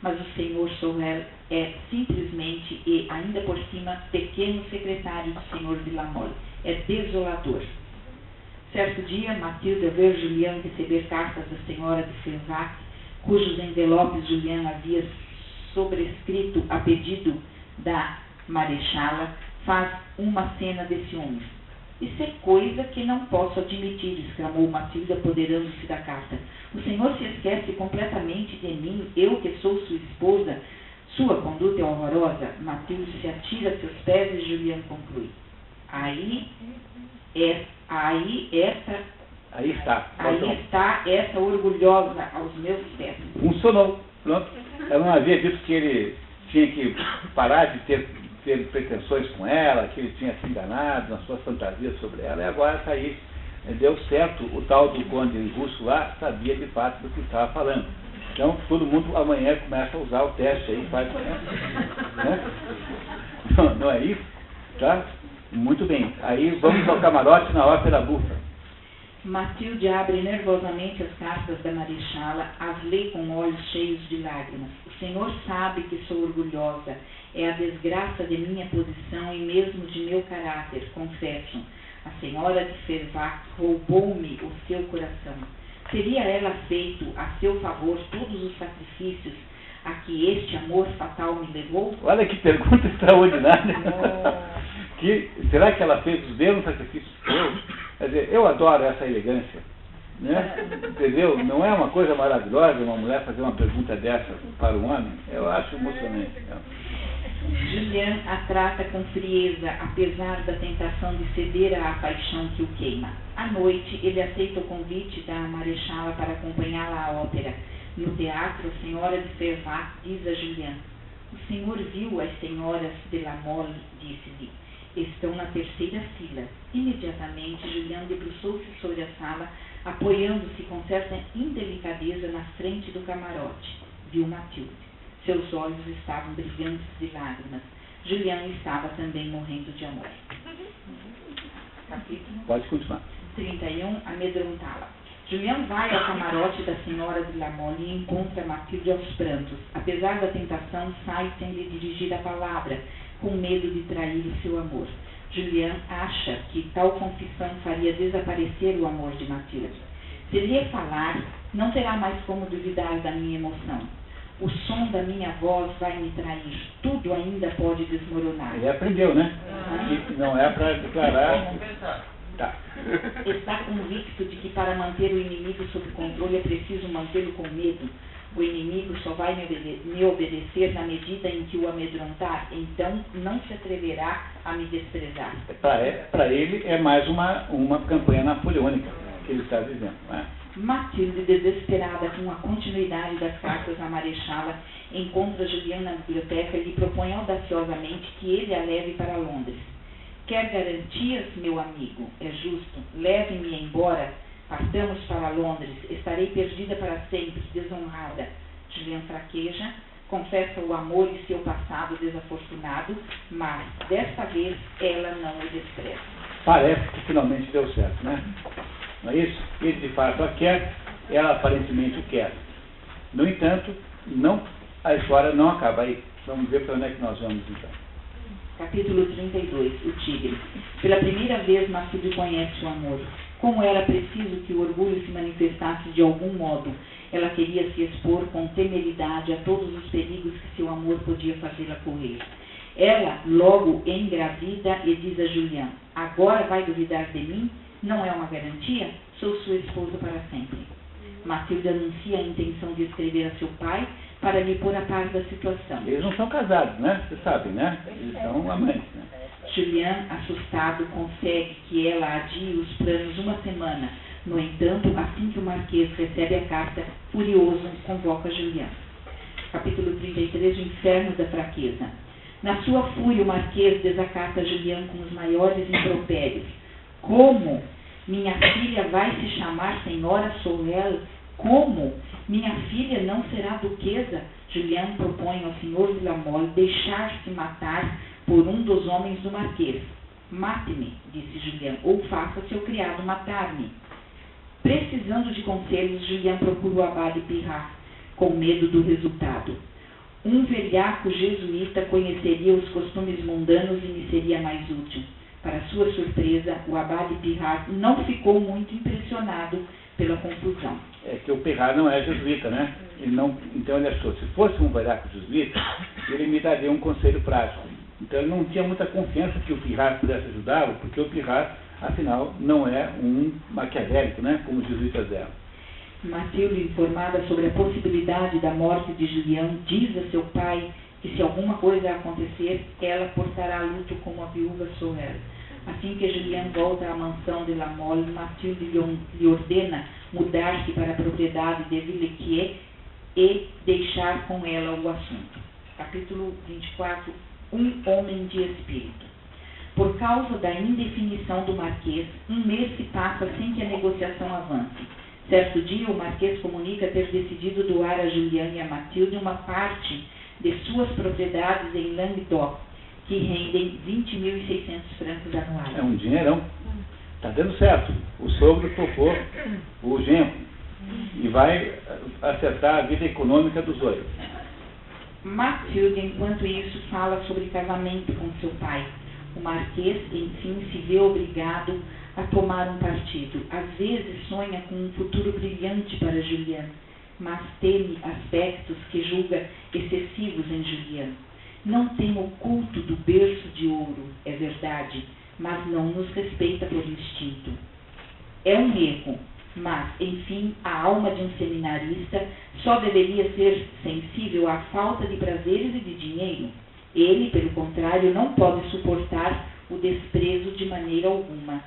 mas o senhor Sorel é simplesmente e, ainda por cima, pequeno secretário do senhor de La Mole. É desolador. Certo dia, Matilda viu Julian receber cartas da senhora de Fervac, cujos envelopes Julian havia sobrescrito a pedido da marechala, faz uma cena de ciúmes. Isso é coisa que não posso admitir, exclamou Matilda, apoderando-se da carta. O senhor se esquece completamente de mim, eu que sou sua esposa. Sua conduta é horrorosa. Matilda se atira a seus pés e Julian conclui. Aí está essa orgulhosa aos meus pés. Funcionou. Pronto. Ela não havia dito que ele tinha que parar de ter pretensões com ela, que ele tinha se enganado nas suas fantasias sobre ela, e agora está aí. Deu certo, o tal do conde russo lá sabia de fato do que estava falando. Então, todo mundo amanhã começa a usar o teste aí, faz, né? Não é isso? Tá? Muito bem. Aí vamos ao camarote na ópera bufa. Matilde abre nervosamente as cartas da marechala, as lê com olhos cheios de lágrimas. O senhor sabe que sou orgulhosa. É a desgraça de minha posição e mesmo de meu caráter, confesso. A senhora de Fervac roubou-me o seu coração. Teria ela feito a seu favor todos os sacrifícios a que este amor fatal me levou? Olha que pergunta extraordinária. Será que ela fez os mesmos sacrifícios que eu? Quer dizer, eu adoro essa elegância, né? Entendeu? Não é uma coisa maravilhosa uma mulher fazer uma pergunta dessa para um homem? Eu acho emocionante. Julian a trata com frieza, apesar da tentação de ceder à paixão que o queima. À noite, ele aceita o convite da marechala para acompanhá-la à ópera. No teatro, a senhora de Fervac diz a Julian: o senhor viu as senhoras de La Mole, disse-lhe. Estão na terceira fila. Imediatamente, Julian debruçou-se sobre a sala, apoiando-se com certa indelicadeza na frente do camarote. Viu Matilde. Seus olhos estavam brilhantes de lágrimas. Julian estava também morrendo de amor. Capítulo Pode continuar. 31. Amedrontá-la. Julian vai ao camarote da senhora de La Mole e encontra Matilde aos prantos. Apesar da tentação, sai sem lhe dirigir a palavra, com medo de trair o seu amor. Julian acha que tal confissão faria desaparecer o amor de Matilde. Se lhe falar, não terá mais como duvidar da minha emoção. O som da minha voz vai me trair. Tudo ainda pode desmoronar. Ele aprendeu, né? Que não é para declarar. Tá. Está convicto de que para manter o inimigo sob controle é preciso mantê-lo com medo. O inimigo só vai me obedecer na medida em que o amedrontar, então não se atreverá a me desprezar. Para ele é mais uma campanha napoleônica que ele está dizendo, não é? Matilde, desesperada com a continuidade das cartas à marechala, encontra Julian na biblioteca e lhe propõe audaciosamente que ele a leve para Londres. Quer garantias, meu amigo? É justo. Leve-me embora. Partamos para Londres. Estarei perdida para sempre, desonrada. Julian fraqueja, confessa o amor e seu passado desafortunado, mas, desta vez, ela não o despreza. Parece que finalmente deu certo, né? Não é isso? Ele de fato a quer, ela aparentemente o quer. No entanto, a história não acaba aí. Vamos ver para onde é que nós vamos então. Capítulo 32. O tigre. Pela primeira vez, Matilde conhece o amor. Como era preciso que o orgulho se manifestasse de algum modo, ela queria se expor com temeridade a todos os perigos que seu amor podia fazê-la correr. Ela logo engravida e diz a Julian: agora vai duvidar de mim? Não é uma garantia? Sou sua esposa para sempre. Matilde anuncia a intenção de escrever a seu pai para lhe pôr a par da situação. Eles não são casados, né? Vocês sabem, né? Eles são amantes, né? Julian, assustado, consegue que ela adie os planos uma semana. No entanto, assim que o Marquês recebe a carta, furioso, convoca Julian. Capítulo 33, o inferno da fraqueza. Na sua fúria, o Marquês desacata Julian com os maiores impropérios. Como? Minha filha vai se chamar Senhora Sorel? Como? Minha filha não será duquesa? Julian propõe ao Sr. de la Mole deixar-se matar por um dos homens do Marquês. Mate-me, disse Julian, ou faça seu criado matar-me. Precisando de conselhos, Julian procura o abade Pirard, com medo do resultado. Um velhaco jesuíta conheceria os costumes mundanos e me seria mais útil. Para sua surpresa, o abade Pirard não ficou muito impressionado pela confusão. É que o Pirard não é jesuíta, né? Então ele achou, se fosse um velhaco jesuíta, ele me daria um conselho prático. Então ele não tinha muita confiança que o Pirard pudesse ajudá-lo, porque o Pirard, afinal, não é um maquiavélico, né? Como os jesuítas eram. Matilde, informada sobre a possibilidade da morte de Julian, diz a seu pai que se alguma coisa acontecer, ela portará luto como a viúva Sorel. Assim que Julian volta à mansão de La Mole, Matilde lhe ordena mudar-se para a propriedade de Villequier e deixar com ela o assunto. Capítulo 24, um homem de espírito. Por causa da indefinição do Marquês, um mês se passa sem que a negociação avance. Certo dia, o Marquês comunica ter decidido doar a Julian e a Matilde uma parte de suas propriedades em Languedoc, que rendem 20.600 francos anuais. É um dinheirão. Está dando certo. O sogro tocou o genro e vai acertar a vida econômica dos dois. Matilde, enquanto isso, fala sobre casamento com seu pai. O Marquês, enfim, se vê obrigado a tomar um partido. Às vezes sonha com um futuro brilhante para Julian, mas teme aspectos que julga excessivos em Julian. Não tem o culto do berço de ouro, é verdade, mas não nos respeita por instinto. É um erro, mas, enfim, a alma de um seminarista só deveria ser sensível à falta de prazeres e de dinheiro. Ele, pelo contrário, não pode suportar o desprezo de maneira alguma.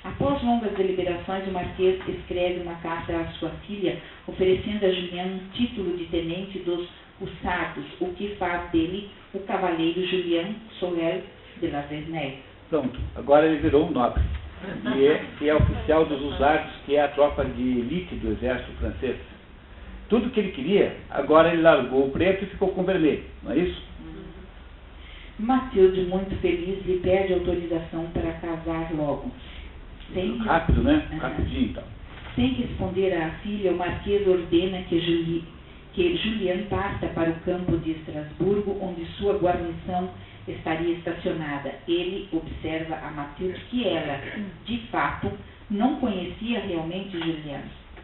Após longas deliberações, o Marquês escreve uma carta à sua filha, oferecendo a Julian um título de tenente dos Hussardos, o que faz dele o cavaleiro Julian Sorel de la Vernelle. Pronto, agora ele virou um nobre. E é oficial dos Hussardos, que é a tropa de elite do exército francês. Tudo que ele queria, agora ele largou o preto e ficou com o vermelho, não é isso? Matilde, muito feliz, lhe pede autorização para casar logo. Rápido, né? Rapidinho, então. Sem responder à filha, o Marquês ordena que Julian parta para o campo de Estrasburgo, onde sua guarnição estaria estacionada. Ele observa a Matilde que ela, de fato, não conhecia realmente Julian.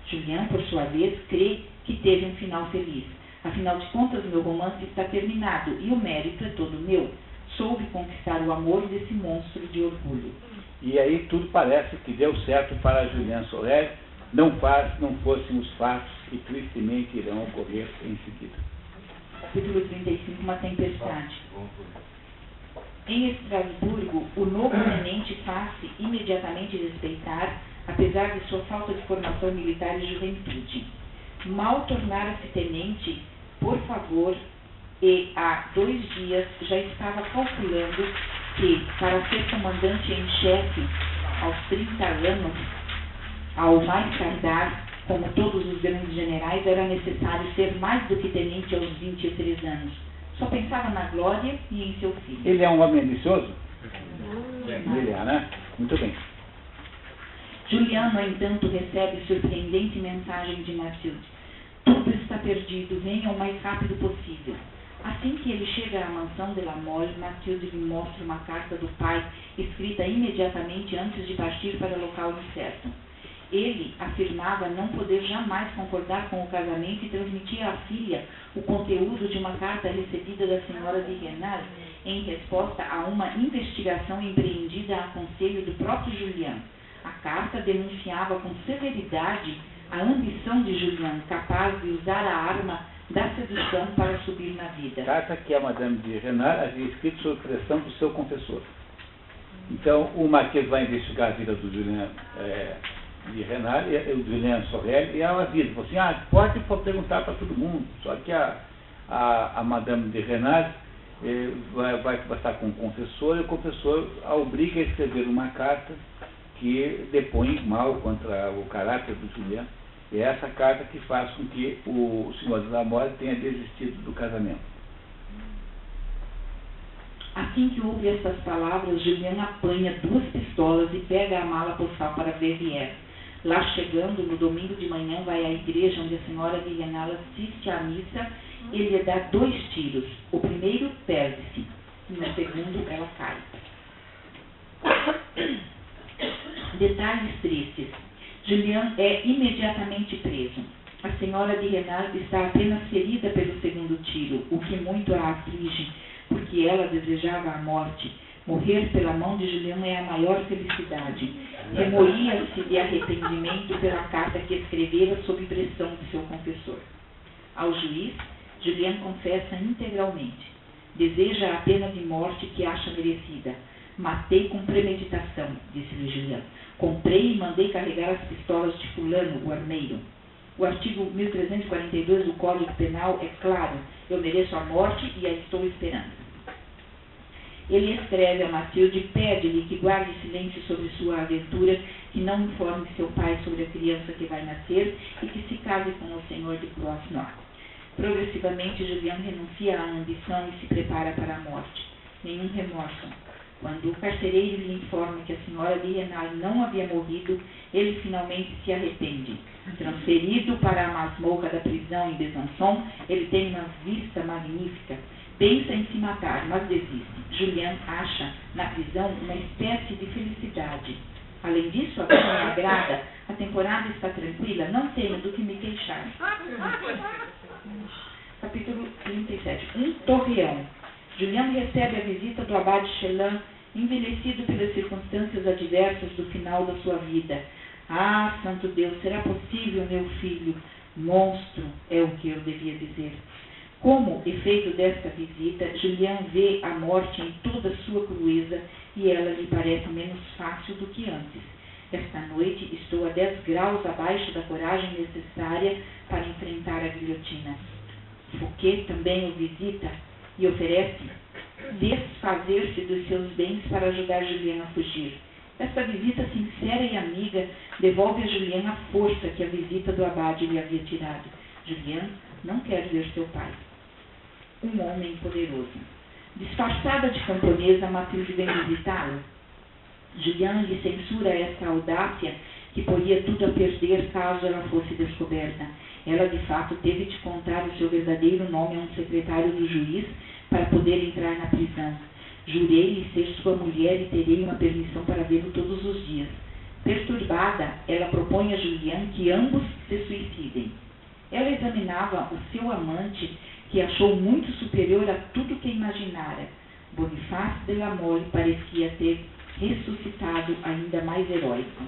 Julian, por sua vez, crê que teve um final feliz. Afinal de contas, meu romance está terminado e o mérito é todo meu. Soube conquistar o amor desse monstro de orgulho. E aí tudo parece que deu certo para Julian Sorel, não fossem os fatos que tristemente irão ocorrer em seguida. Capítulo 35, uma tempestade. Em Estrasburgo, o novo tenente faz-se imediatamente respeitar, apesar de sua falta de formação militar e juventude. Mal tornara-se tenente, por favor, e há 2 dias já estava calculando que, para ser comandante em chefe aos 30 anos, ao mais tardar, como todos os grandes generais, era necessário ser mais do que tenente aos 23 anos. Só pensava na glória e em seu filho. Ele é um homem ambicioso? Ele é, né? Muito bem. Julian, no entanto, recebe surpreendente mensagem de Matilde. Tudo está perdido, venha o mais rápido possível. Assim que ele chega à mansão de La Mole, Matilde lhe mostra uma carta do pai, escrita imediatamente antes de partir para o local incerto. Ele afirmava não poder jamais concordar com o casamento e transmitia à filha o conteúdo de uma carta recebida da senhora de Renal em resposta a uma investigação empreendida a conselho do próprio Julian. A carta denunciava com severidade a ambição de Julian, capaz de usar a arma da sedução para subir na vida. Carta que a Madame de Renal havia escrito sob pressão do seu confessor. Então, o Marquês vai investigar a vida do Julien de Renal, o Julien Sorel, e ela avisa, falou assim, pode perguntar para todo mundo, só que a Madame de Renal vai conversar com o confessor, e o confessor a obriga a escrever uma carta que depõe mal contra o caráter do Julien. É essa carta que faz com que o senhor de Lamole tenha desistido do casamento. Assim que ouve estas palavras, Julien apanha 2 pistolas e pega a mala postal para Verrières. Lá chegando, no domingo de manhã, vai à igreja onde a senhora de Renal assiste à missa e lhe dá 2 tiros. O primeiro perde-se e no segundo ela cai. Detalhes tristes. Julien é imediatamente preso. A senhora de Renal está apenas ferida pelo segundo tiro, o que muito a aflige, porque ela desejava a morte. Morrer pela mão de Julien é a maior felicidade. Remoía-se de arrependimento pela carta que escrevera sob pressão de seu confessor. Ao juiz, Julien confessa integralmente. Deseja a pena de morte que acha merecida. Matei com premeditação, disse-lhe Julien. Comprei e mandei carregar as pistolas de fulano, o armeiro. O artigo 1342 do Código Penal é claro. Eu mereço a morte e a estou esperando. Ele escreve a Matilde e pede-lhe que guarde silêncio sobre sua aventura, que não informe seu pai sobre a criança que vai nascer e que se case com o senhor de Croisnois. Progressivamente, Julien renuncia à ambição e se prepara para a morte. Nenhum remorso. Quando o carcereiro lhe informa que a senhora de Renal não havia morrido, ele finalmente se arrepende. Transferido para a masmorra da prisão em Besançon, ele tem uma vista magnífica. Pensa em se matar, mas desiste. Julien acha na prisão uma espécie de felicidade. Além disso, a vida me agrada, a temporada está tranquila, não tenho do que me queixar. Capítulo 37. Um torreão. Julien recebe a visita do abade Chelan, envelhecido pelas circunstâncias adversas do final da sua vida. Ah, santo Deus, será possível, meu filho? Monstro, é o que eu devia dizer. Como efeito desta visita, Julien vê a morte em toda a sua crueza e ela lhe parece menos fácil do que antes. Esta noite estou a 10 graus abaixo da coragem necessária para enfrentar a guilhotina. Fouquet também o visita e oferece desfazer-se dos seus bens para ajudar Julien a fugir. Esta visita sincera e amiga devolve a Julien a força que a visita do abade lhe havia tirado. Julien não quer ver seu pai. Um homem poderoso. Disfarçada de camponesa, Matilde vem visitá-lo. Julien lhe censura esta audácia que poria tudo a perder caso ela fosse descoberta. Ela, de fato, teve de contar o seu verdadeiro nome a um secretário do juiz para poder entrar na prisão. Jurei-lhe ser sua mulher e terei uma permissão para vê-lo todos os dias. Perturbada, ela propõe a Julien que ambos se suicidem. Ela examinava o seu amante, que achou muito superior a tudo que imaginara. Boniface de la Mole parecia ter ressuscitado ainda mais heróico.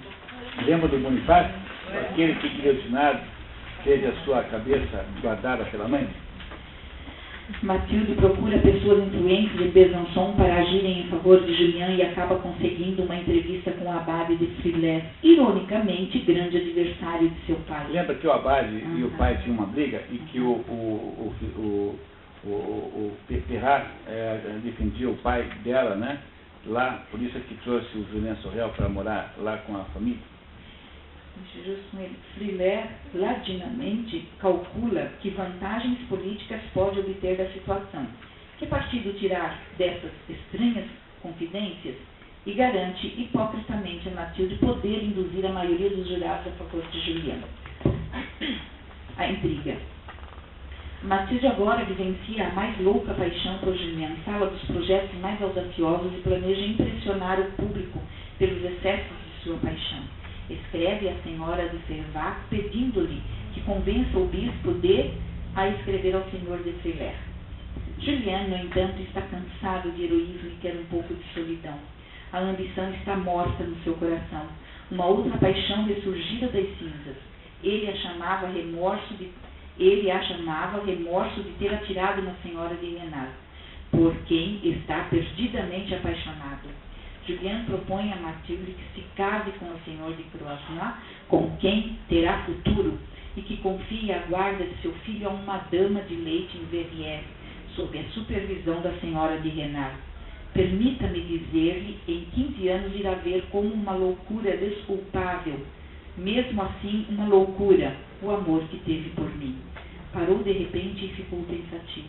Lembra do Boniface? Aquele que guilhotinado teve a sua cabeça guardada pela mãe? Matilde procura pessoas influentes de Besançon para agirem em favor de Julien e acaba conseguindo uma entrevista com o abade de Frilair, ironicamente grande adversário de seu pai. Lembra que o abade e o pai tinham uma briga e que o Perrat defendia o pai dela, né? Lá, por isso é que trouxe o Julien Sorel para morar lá com a família. Frilair ladinamente calcula que vantagens políticas pode obter da situação, que partido tirar dessas estranhas confidências, e garante hipocritamente a Matilde poder induzir a maioria dos jurados a favor de Julien. A intriga. Matilde agora vivencia a mais louca paixão por Julien, fala dos projetos mais audaciosos e planeja impressionar o público pelos excessos de sua paixão. Escreve à senhora de Fervaques pedindo-lhe que convença o bispo a escrever ao senhor de Frilair. Julien, no entanto, está cansado de heroísmo e quer um pouco de solidão. A ambição está morta no seu coração. Uma outra paixão ressurgira das cinzas. Ele a chamava remorso de ter atirado na senhora de Renal, por quem está perdidamente apaixonado. Julian propõe a Matilde que se case com o senhor de Croisnois, com quem terá futuro, e que confie a guarda de seu filho a uma dama de leite em Verrières, sob a supervisão da senhora de Renal. Permita-me dizer-lhe, em 15 anos irá ver como uma loucura desculpável, mesmo assim uma loucura, o amor que teve por mim. Parou de repente e ficou pensativo.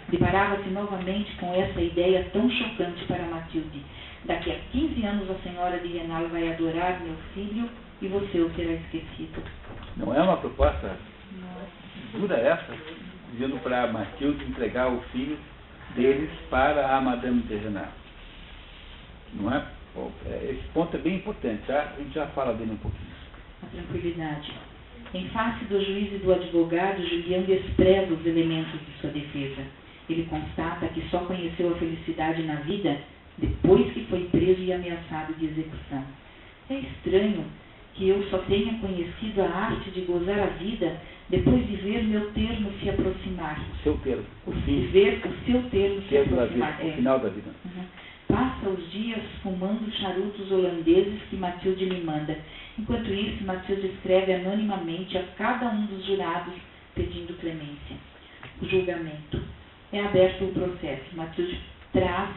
Deparava-se novamente com essa ideia tão chocante para Matilde. Daqui a 15 anos a senhora de Renal vai adorar meu filho e você o terá esquecido. Não é uma proposta dura essa, dizendo para Matilde entregar o filho deles para a Madame de Renal. Não é? Bom, esse ponto é bem importante, tá? A gente já fala dele um pouquinho. A tranquilidade. Em face do juiz e do advogado, Julian despreza os elementos de sua defesa. Ele constata que só conheceu a felicidade na vida depois que foi preso e ameaçado de execução. É estranho que eu só tenha conhecido a arte de gozar a vida depois de ver meu termo se aproximar. O seu termo. De ver o seu termo se aproximar. O final da vida. Uhum. Passa os dias fumando charutos holandeses que Matilde me manda. Enquanto isso, Matilde escreve anonimamente a cada um dos jurados pedindo clemência. O julgamento. É aberto o processo. Matilde traz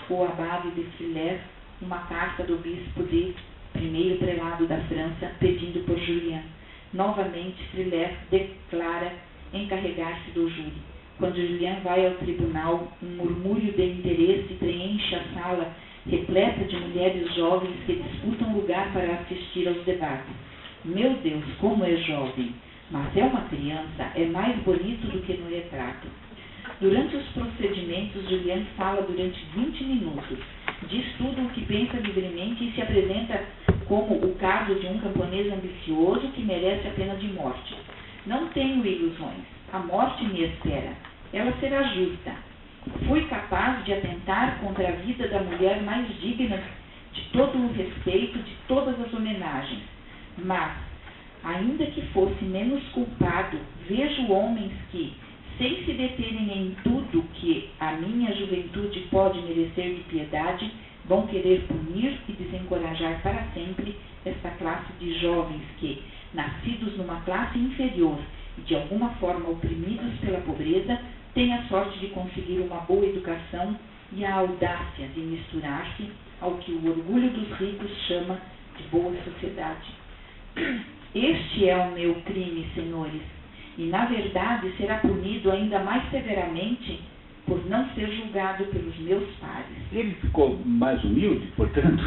o abade de Frilair uma carta do bispo de primeiro prelado da França pedindo por Julian. Novamente, Frilair declara encarregar-se do júri. Quando Julian vai ao tribunal, um murmúrio de interesse preenche a sala repleta de mulheres jovens que disputam lugar para assistir aos debates. Meu Deus, como é jovem! Mas é uma criança, é mais bonito do que no retrato. Durante os procedimentos, Julian fala durante 20 minutos. Diz tudo o que pensa livremente e se apresenta como o caso de um camponês ambicioso que merece a pena de morte. Não tenho ilusões. A morte me espera. Ela será justa. Fui capaz de atentar contra a vida da mulher mais digna de todo o respeito, de todas as homenagens. Mas, ainda que fosse menos culpado, vejo homens que, sem se deterem em tudo que a minha juventude pode merecer de piedade, vão querer punir e desencorajar para sempre esta classe de jovens que, nascidos numa classe inferior e de alguma forma oprimidos pela pobreza, têm a sorte de conseguir uma boa educação e a audácia de misturar-se ao que o orgulho dos ricos chama de boa sociedade. Este é o meu crime, senhores, e na verdade será punido ainda mais severamente por não ser julgado pelos meus pares. Ele ficou mais humilde, portanto,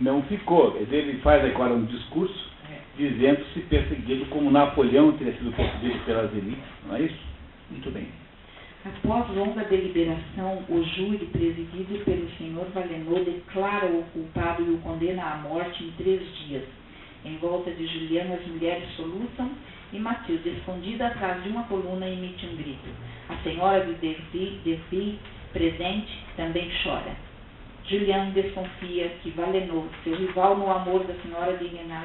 não ficou. Ele faz agora um discurso dizendo-se perseguido como Napoleão teria sido perseguido pelas elites, não é isso? Muito bem. Após longa deliberação, o júri, presidido pelo senhor Valenod, declara o culpado e o condena à morte em 3 dias. Em volta de Julian, as mulheres soluçam e Matilde, escondida atrás de uma coluna, emite um grito. A senhora de Derby, presente, também chora. Julian desconfia que Valenod, seu rival no amor da senhora de Renal,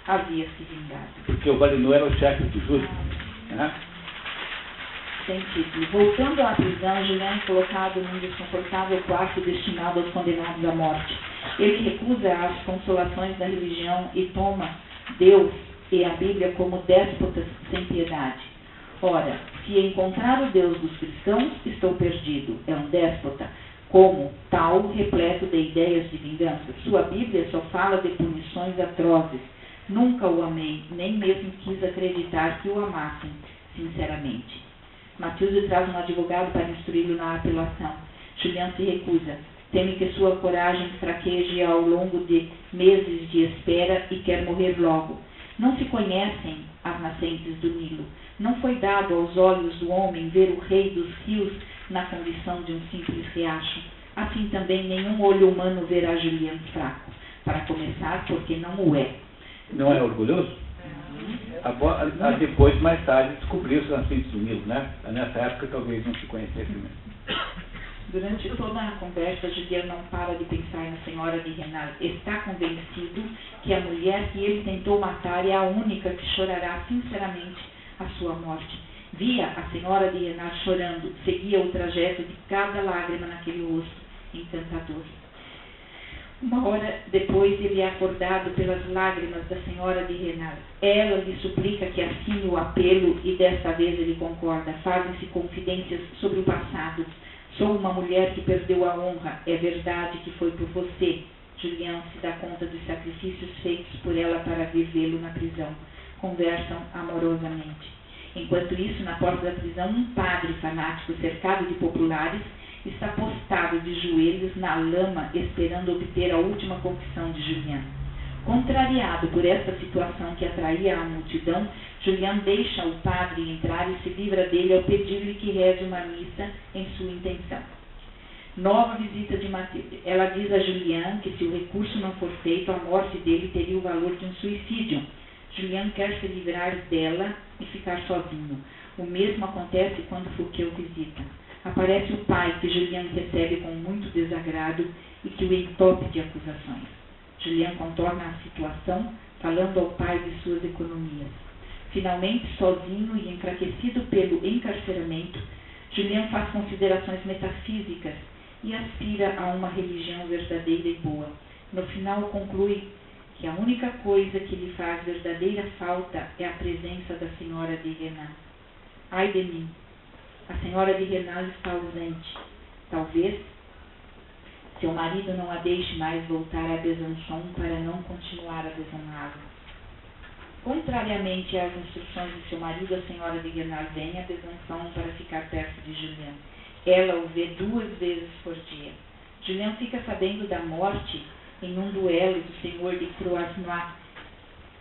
havia se vingado. Porque o Valenod era o chefe do júri. Sentido. Voltando à prisão, Julian é colocado num desconfortável quarto destinado aos condenados à morte. Ele recusa as consolações da religião e toma Deus e a Bíblia como déspotas sem piedade. Ora, se encontrar o Deus dos cristãos, estou perdido. É um déspota, como tal, repleto de ideias de vingança. Sua Bíblia só fala de punições atrozes. Nunca o amei, nem mesmo quis acreditar que o amassem sinceramente. Matilde traz um advogado para instruí-lo na apelação. Julian se recusa. Teme que sua coragem fraqueje ao longo de meses de espera e quer morrer logo. Não se conhecem as nascentes do Nilo. Não foi dado aos olhos do homem ver o rei dos rios na condição de um simples riacho. Assim também nenhum olho humano verá Julian fraco. Para começar, porque não o é. Não é orgulhoso? Depois, mais tarde, descobriu os nascentes do Nilo, né? Nessa época talvez não se conhecesse mesmo. Durante toda a conversa, Julian não para de pensar na senhora de Renal. Está convencido que a mulher que ele tentou matar é a única que chorará sinceramente a sua morte. Via a senhora de Renal chorando, seguia o trajeto de cada lágrima naquele rosto encantador. Uma hora depois ele é acordado pelas lágrimas da senhora de Renal. Ela lhe suplica que assine o apelo e desta vez ele concorda. Fazem-se confidências sobre o passado. Sou uma mulher que perdeu a honra. É verdade que foi por você. Julián se dá conta dos sacrifícios feitos por ela para vir vê-lo na prisão. Conversam amorosamente. Enquanto isso, na porta da prisão, um padre fanático cercado de populares está postado de joelhos na lama esperando obter a última confissão de Julián. Contrariado por esta situação que atraía a multidão, Julián deixa o padre entrar e se livra dele ao pedir-lhe que reze uma missa em sua intenção. Nova visita de Matilde. Ela diz a Julián que se o recurso não for feito, a morte dele teria o valor de um suicídio. Julián quer se livrar dela e ficar sozinho. O mesmo acontece quando Fouquet o visita. Aparece o pai, que Julián recebe com muito desagrado e que o entope de acusações. Julián contorna a situação, falando ao pai de suas economias. Finalmente, sozinho e enfraquecido pelo encarceramento, Julián faz considerações metafísicas e aspira a uma religião verdadeira e boa. No final, conclui que a única coisa que lhe faz verdadeira falta é a presença da senhora de Renal. Ai de mim! A senhora de Renal está ausente. Talvez seu marido não a deixe mais voltar a Besançon para não continuar a desonrá-lo. Contrariamente às instruções de seu marido, a senhora de Renal vem a Besançon para ficar perto de Julián. Ela o vê 2 vezes por dia. Julián fica sabendo da morte em um duelo do senhor de Croisenois,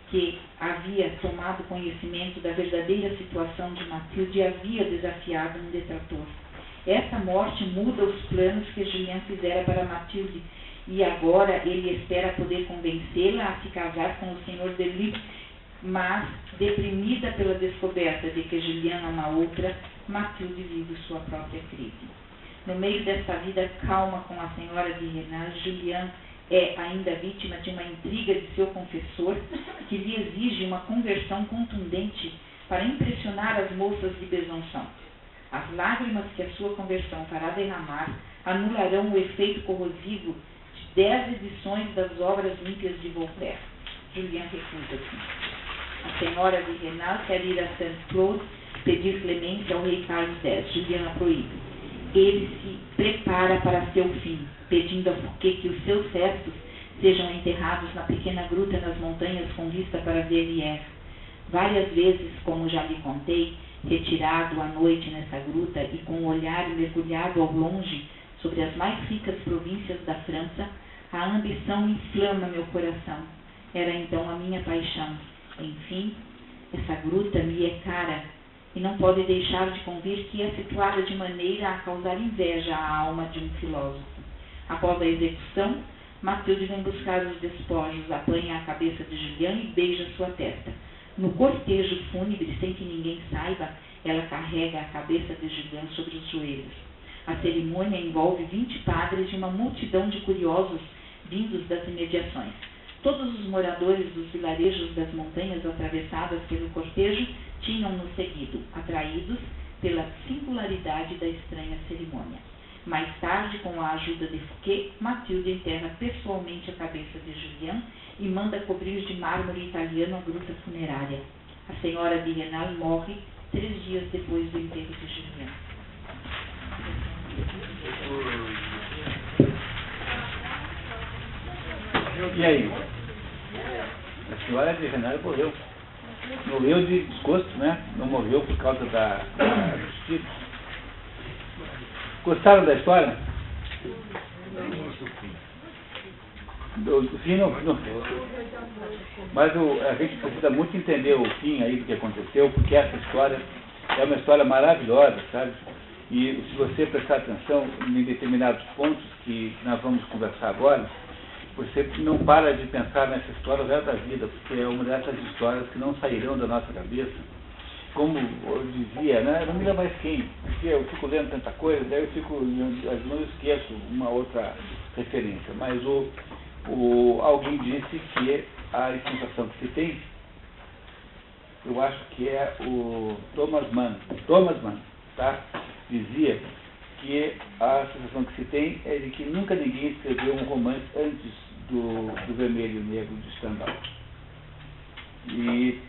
que havia tomado conhecimento da verdadeira situação de Matilde e havia desafiado um detrator. Essa morte muda os planos que Julián fizera para Matilde, e agora ele espera poder convencê-la a se casar com o senhor de Lille, mas, deprimida pela descoberta de que Julián ama outra, Matilde vive sua própria crise. No meio desta vida calma com a senhora de Renal, Julián é ainda vítima de uma intriga de seu confessor, que lhe exige uma conversão contundente para impressionar as moças de Besançon. As lágrimas que a sua conversão fará derramar anularão o efeito corrosivo de 10 edições das obras ímpias de Voltaire. Julián recusa-se. A senhora de Renal quer ir a Saint-Claude pedir clemência ao rei Carlos X. Julián a proíbe. Ele se prepara para seu fim, pedindo a Fouquet que os seus restos sejam enterrados na pequena gruta nas montanhas com vista para Verrières. Várias vezes, como já lhe contei, retirado à noite nessa gruta e com o olhar mergulhado ao longe sobre as mais ricas províncias da França, a ambição inflama meu coração. Era então a minha paixão. Enfim, essa gruta me é cara e não pode deixar de convir que é situada de maneira a causar inveja à alma de um filósofo. Após a execução, Matilde vem buscar os despojos, apanha a cabeça de Julián e beija sua testa. No cortejo fúnebre, sem que ninguém saiba, ela carrega a cabeça de Julián sobre os joelhos. A cerimônia envolve 20 padres e uma multidão de curiosos vindos das imediações. Todos os moradores dos vilarejos das montanhas atravessadas pelo cortejo tinham-nos seguido, atraídos pela singularidade da estranha cerimônia. Mais tarde, com a ajuda de Fouquet, Matilde enterra pessoalmente a cabeça de Julián e manda cobrir de mármore italiano a gruta funerária. A senhora de Renal morre 3 dias depois do enterro de Julián. E aí? A senhora de Renal morreu. Morreu de desgosto, né? Não morreu por causa dos tiros. Gostaram da história? Do fim não. Mas a gente precisa muito entender o fim aí do que aconteceu, porque essa história é uma história maravilhosa, sabe? E se você prestar atenção em determinados pontos que nós vamos conversar agora, você não para de pensar nessa história o resto da vida, porque é uma dessas histórias que não sairão da nossa cabeça. Como eu dizia, né? Não me lembro mais quem, porque eu fico lendo tanta coisa, daí eu não esqueço uma outra referência, mas alguém disse que a sensação que se tem, eu acho que é o Thomas Mann, tá? Dizia que a sensação que se tem é de que nunca ninguém escreveu um romance antes do Vermelho e Negro de Stendhal. E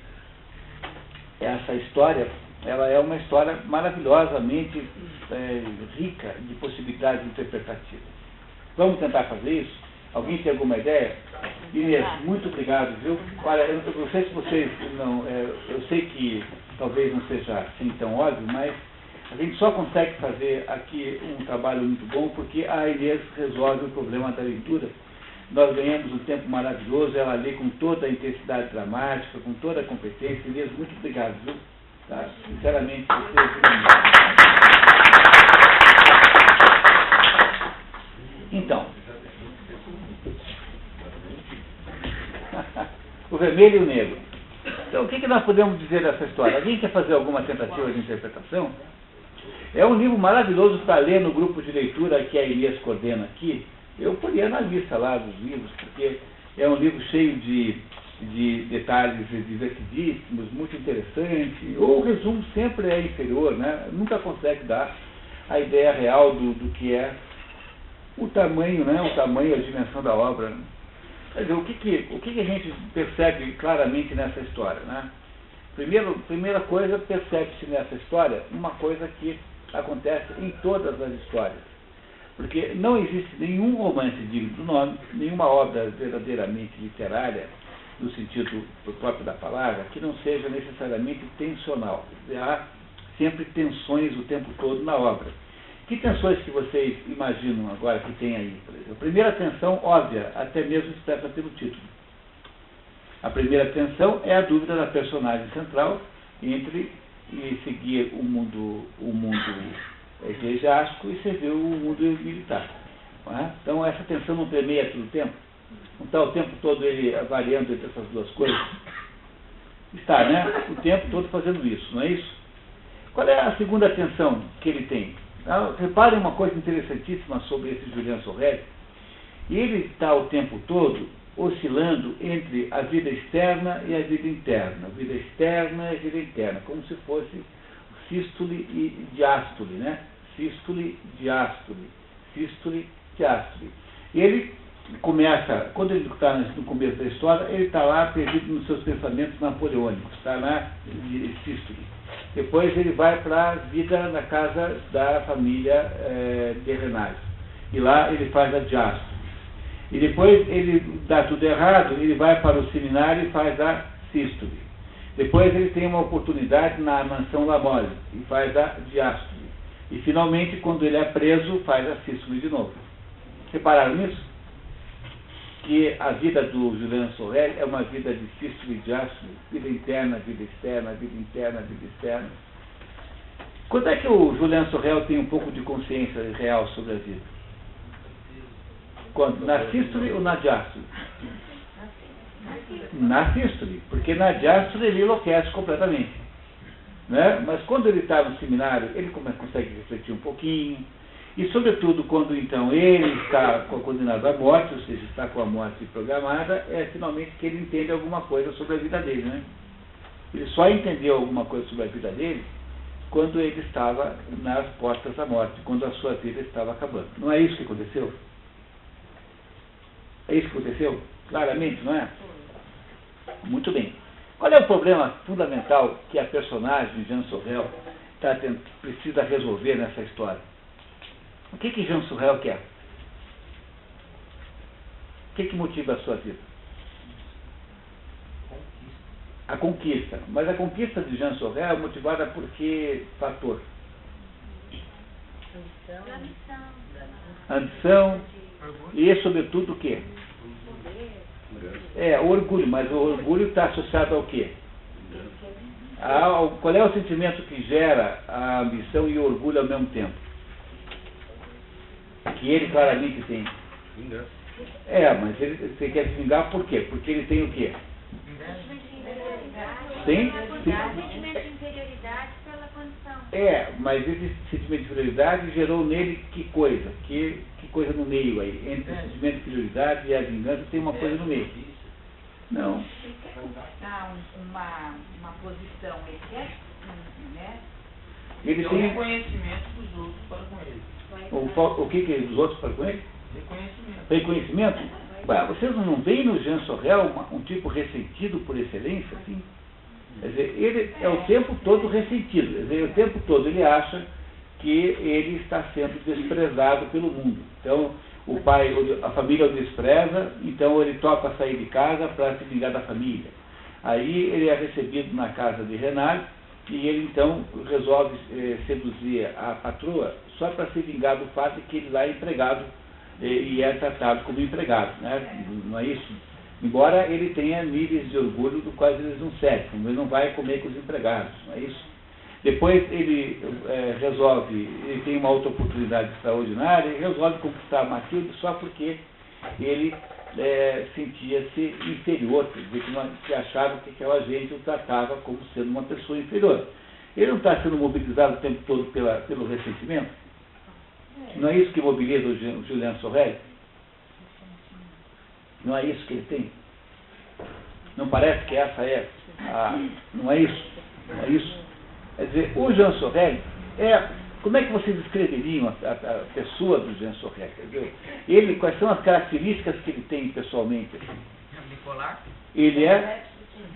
essa história, ela é uma história maravilhosamente rica de possibilidades interpretativas. Vamos tentar fazer isso? Alguém tem alguma ideia? Inês, muito obrigado, viu? Olha, eu não sei se vocês não... eu sei que talvez não seja assim tão óbvio, mas a gente só consegue fazer aqui um trabalho muito bom porque a Inês resolve o problema da leitura. Nós ganhamos um tempo maravilhoso, ela lê com toda a intensidade dramática, com toda a competência. Inês, muito obrigado, viu? Tá? Sinceramente, você é Então, o Vermelho e o Negro. Então, o que nós podemos dizer dessa história? Alguém quer fazer alguma tentativa de interpretação? É um livro maravilhoso para ler no grupo de leitura que a Inês coordena aqui. Eu poria na lista lá dos livros, porque é um livro cheio de detalhes divertidíssimos, muito interessante. O resumo sempre é inferior, né? Nunca consegue dar a ideia real do que é o tamanho, né? O tamanho, a dimensão da obra, né? Quer dizer, o que a gente percebe claramente nessa história, né? Primeira coisa, percebe-se nessa história uma coisa que acontece em todas as histórias. Porque não existe nenhum romance digno do nome, nenhuma obra verdadeiramente literária, no sentido próprio da palavra, que não seja necessariamente tensional. Há sempre tensões o tempo todo na obra. Que tensões que vocês imaginam agora que tem aí? Por exemplo? A primeira tensão, óbvia, até mesmo expressa pelo título. A primeira tensão é a dúvida da personagem central entre seguir o mundo eclesiástico e servir o mundo militar. Não é? Então essa tensão não permeia todo o tempo? Não está o tempo todo ele variando entre essas duas coisas? Está, né? O tempo todo fazendo isso, não é isso? Qual é a segunda tensão que ele tem? Reparem uma coisa interessantíssima sobre esse Julien Sorel. Ele está o tempo todo oscilando entre a vida externa e a vida interna. A vida externa e a vida interna, como se fosse sístole e diástole, né? Sístole, diástole, sístole, diástole. E ele começa, quando ele está no começo da história, ele está lá perdido nos seus pensamentos napoleônicos, está lá de sístole. Depois ele vai para a vida na casa da família de Renais. E lá ele faz a diástole. E depois ele dá tudo errado, ele vai para o seminário e faz a sístole. Depois ele tem uma oportunidade na mansão Lamole e faz a diástole. E finalmente, quando ele é preso, faz a sístole de novo. Repararam nisso? Que a vida do Julien Sorel é uma vida de sístole e diástole, vida interna, vida externa, vida interna, vida externa. Quando é que o Julien Sorel tem um pouco de consciência real sobre a vida? Quando? Na sístole ou na diástole? Na sístole, porque na diástole ele enlouquece completamente. Né? Mas quando ele está no seminário, ele consegue refletir um pouquinho. E, sobretudo, quando então ele está condenado à morte, ou seja, está com a morte programada, é finalmente que ele entende alguma coisa sobre a vida dele. Né? Ele só entendeu alguma coisa sobre a vida dele quando ele estava nas portas da morte, quando a sua vida estava acabando. Não é isso que aconteceu? É isso que aconteceu? Claramente, não é? Muito bem. Qual é o problema fundamental que a personagem Jean Sorel precisa resolver nessa história? O que Jean Sorel quer? O que motiva a sua vida? A conquista. Mas a conquista de Jean Sorel é motivada por que fator? Ambição. E, sobretudo, o quê? O orgulho. Mas o orgulho está associado ao quê? Qual é o sentimento que gera a ambição e o orgulho ao mesmo tempo? Que ele claramente tem. Vingança. Mas você quer se vingar por quê? Porque ele tem o quê? Tem? Sentimento de inferioridade pela condição. Mas esse sentimento de inferioridade gerou nele que coisa? Que coisa no meio aí? Entre o sentimento de inferioridade e a vingança tem uma coisa no meio. Não. Uma posição, ele quer, né? Ele Tem o tem reconhecimento dos outros para com ele. o que dos outros para com ele? Reconhecimento. Reconhecimento? Ué, vocês não veem no Jean Sorel um tipo ressentido por excelência, assim? Quer dizer, ele é o tempo todo ressentido. Quer dizer, o tempo todo ele acha que ele está sendo desprezado pelo mundo. Então, o pai, a família o despreza, então ele topa sair de casa para se vingar da família. Aí ele é recebido na casa de Renard e ele então resolve seduzir a patroa só para se vingar do fato de que ele lá é empregado e é tratado como empregado, né? Não é isso? Embora ele tenha níveis de orgulho do quais eles não servem, ele não vai comer com os empregados, não é isso? Depois ele ele tem uma outra oportunidade extraordinária e resolve conquistar Matilde só porque ele sentia-se inferior, quer dizer, que achava que aquela gente o tratava como sendo uma pessoa inferior. Ele não está sendo mobilizado o tempo todo pelo ressentimento? Não é isso que mobiliza o Julien Sorel? Não é isso que ele tem? Não parece que essa é a... Não é isso? Não é isso? Quer dizer, o Jean Sorel como é que vocês descreveriam a pessoa do Jean Sorel? Ele, quais são as características que ele tem pessoalmente? Bipolar? Ele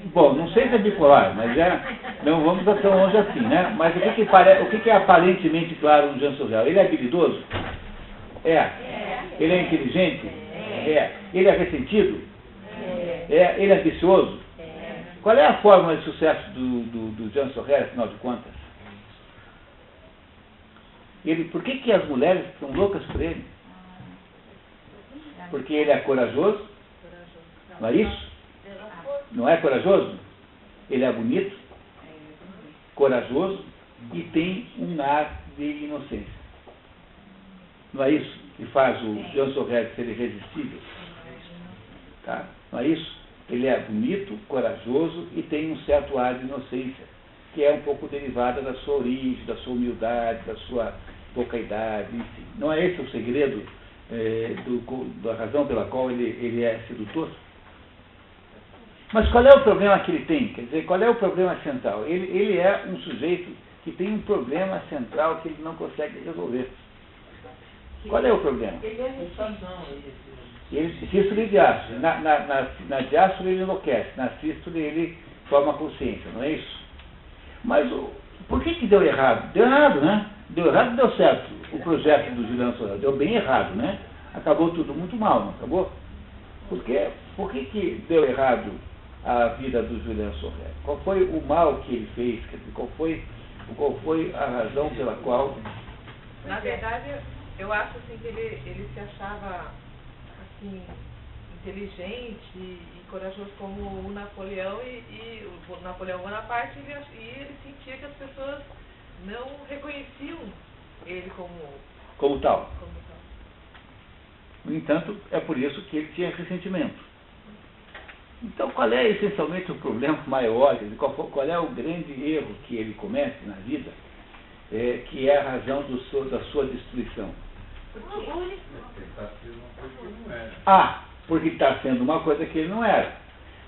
bom, não sei se é bipolar, mas não vamos tão longe assim, né? Mas o que é aparentemente claro no Jean Sorel? Ele é habilidoso? Ele é inteligente? Ele é ressentido? Ele é ambicioso? Qual é a fórmula de sucesso do Jean Sorel, afinal de contas? Por que as mulheres são loucas por ele? Porque ele é corajoso? Não é isso? Não é corajoso? Ele é bonito, corajoso e tem um ar de inocência. Não é isso que faz o Jean Sorel ser irresistível? Tá? Não é isso? Ele é bonito, corajoso e tem um certo ar de inocência, que é um pouco derivada da sua origem, da sua humildade, da sua pouca idade, enfim. Não é esse o segredo da razão pela qual ele é sedutor? Mas qual é o problema que ele tem? Quer dizer, qual é o problema central? Ele é um sujeito que tem um problema central que ele não consegue resolver. Qual é o problema? Sístole e diástole. Na diástole ele enlouquece, na sístole ele toma consciência, não é isso? Mas por que deu errado? Deu errado, né? Deu errado e deu certo o projeto do Julien Sorel. Deu bem errado, né? Acabou tudo muito mal, não acabou? Por que deu errado a vida do Julien Sorel? Qual foi o mal que ele fez? Quer dizer, qual foi a razão pela qual... Na verdade, eu acho assim, que ele se achava assim, inteligente e corajoso como o Napoleão e o Napoleão Bonaparte, e ele sentia que as pessoas não reconheciam ele como tal. No entanto, é por isso que ele tinha ressentimento. Então, qual é essencialmente o problema maior, qual é o grande erro que ele comete na vida, que é a razão da sua destruição? Porque está sendo uma coisa que ele não era.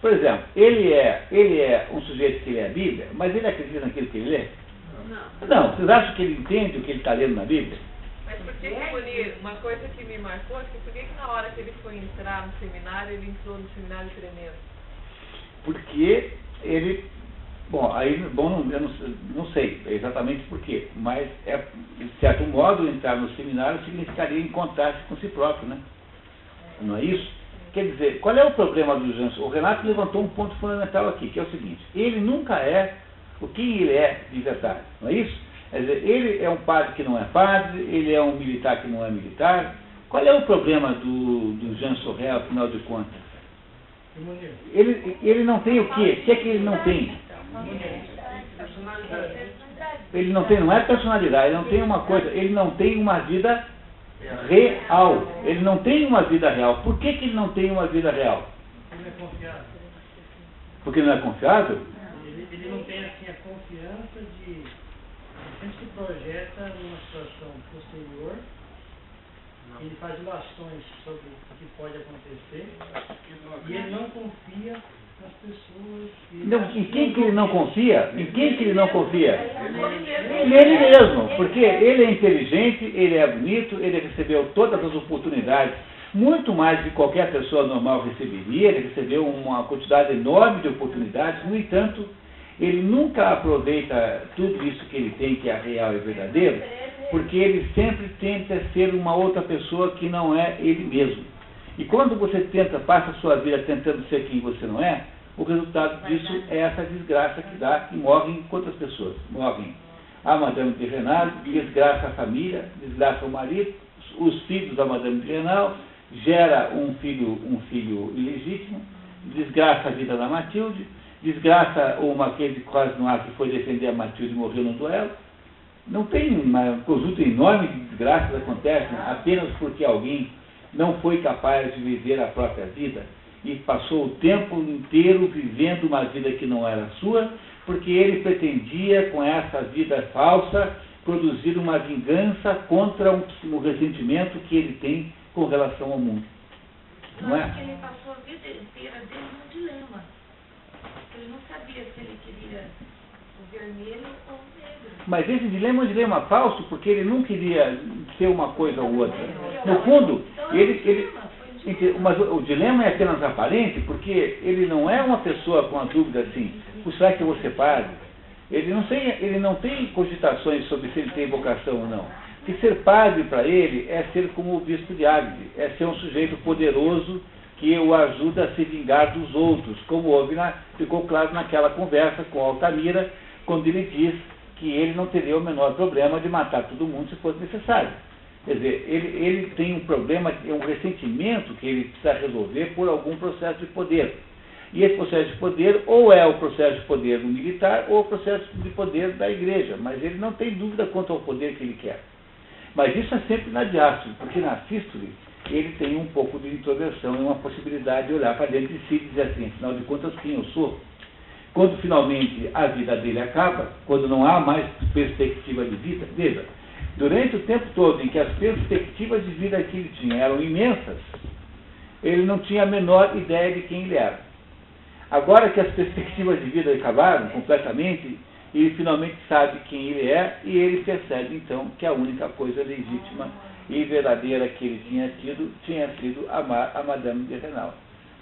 Por exemplo, ele é um sujeito que lê a Bíblia, mas ele acredita naquilo que ele lê? Não. Vocês acham que ele entende o que ele está lendo na Bíblia? Mas por que, Bonito, uma coisa que me marcou é que por que na hora que ele foi entrar no seminário, ele entrou no seminário tremendo? Porque ele... eu não sei exatamente por quê, mas, de certo modo, entrar no seminário significaria encontrar-se com si próprio, né? Não é isso? Quer dizer, qual é o problema do Jean Sorel? O Renato levantou um ponto fundamental aqui, que é o seguinte: ele nunca é o que ele é de verdade, não é isso? Quer dizer, ele é um padre que não é padre, ele é um militar que não é militar. Qual é o problema do Jean Sorel, afinal de contas? Ele não tem o quê? O que é que ele não tem? Ele não tem, não é personalidade, ele não tem uma coisa, ele não tem uma vida real. Ele não tem uma vida real. Por que ele não tem uma vida real? Ele não é confiável. Porque não é confiável? Ele não tem assim a confiança de... Ele sempre se projeta numa situação posterior. Ele faz ilações sobre o que pode acontecer. E ele não confia nas pessoas. Não, em quem que ele não confia? Em quem que ele não confia? Nele mesmo, porque ele é inteligente, ele é bonito, ele recebeu todas as oportunidades, muito mais de qualquer pessoa normal receberia, ele recebeu uma quantidade enorme de oportunidades, no entanto, ele nunca aproveita tudo isso que ele tem, que é real e verdadeiro, porque ele sempre tenta ser uma outra pessoa que não é ele mesmo. E quando você passa a sua vida tentando ser quem você não é, o resultado disso é essa desgraça que dá, que morrem quantas pessoas? Morrem a Madame de Renal, desgraça a família, desgraça o marido, os filhos da Madame de Renal, gera um filho ilegítimo, desgraça a vida da Matilde, desgraça o Marquês de Croisnois, que foi defender a Matilde e morreu no duelo. Não tem um conjunto enorme de desgraças que acontecem apenas porque alguém não foi capaz de viver a própria vida e passou o tempo inteiro vivendo uma vida que não era sua, porque ele pretendia, com essa vida falsa, produzir uma vingança contra um ressentimento que ele tem com relação ao mundo. Não é? Eu acho que ele passou a vida inteira dentro de um dilema. Ele não sabia se ele queria o vermelho ou o negro. Mas esse dilema é um dilema falso, porque ele não queria ser uma coisa ou outra. No fundo, mas o dilema é apenas aparente, porque ele não é uma pessoa com a dúvida assim, será que eu vou ser padre? Ele não tem cogitações sobre se ele tem vocação ou não. Porque ser padre para ele é ser como o bispo de Agde, é ser um sujeito poderoso que o ajuda a se vingar dos outros, como ficou claro naquela conversa com Altamira, quando ele diz que ele não teria o menor problema de matar todo mundo se fosse necessário. Quer dizer, ele tem um problema, um ressentimento que ele precisa resolver por algum processo de poder. E esse processo de poder, ou é o processo de poder do militar, ou o processo de poder da igreja. Mas ele não tem dúvida quanto ao poder que ele quer. Mas isso é sempre na diástole, porque na sístole ele tem um pouco de introversão e uma possibilidade de olhar para dentro de si e dizer assim, afinal de contas, quem eu sou? Quando finalmente a vida dele acaba, quando não há mais perspectiva de vida, veja, durante o tempo todo em que as perspectivas de vida que ele tinha eram imensas, ele não tinha a menor ideia de quem ele era. Agora que as perspectivas de vida acabaram completamente, ele finalmente sabe quem ele é e ele percebe então que a única coisa legítima e verdadeira que ele tinha sido amar a Madame de Renal.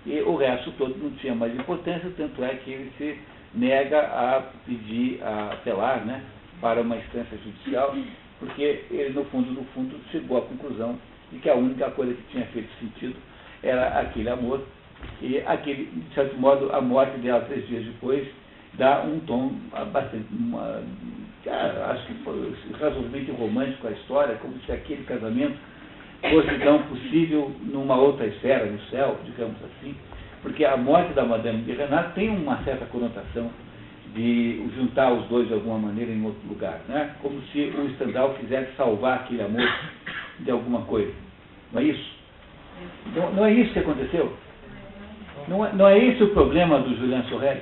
E o resto todo não tinha mais importância, tanto é que ele se nega a pedir, a apelar, né, para uma instância judicial, porque ele, no fundo, chegou à conclusão de que a única coisa que tinha feito sentido era aquele amor, e aquele, de certo modo, a morte dela 3 dias depois, dá um tom bastante, acho que foi razoavelmente romântico a história, como se aquele casamento fosse então possível numa outra esfera, no céu, digamos assim, porque a morte da Madame de Renal tem uma certa conotação de juntar os dois de alguma maneira em outro lugar, né? Como se o Stendhal quisesse salvar aquele amor de alguma coisa. Não é isso? Não é isso que aconteceu? Não é esse o problema do Julian Sorel?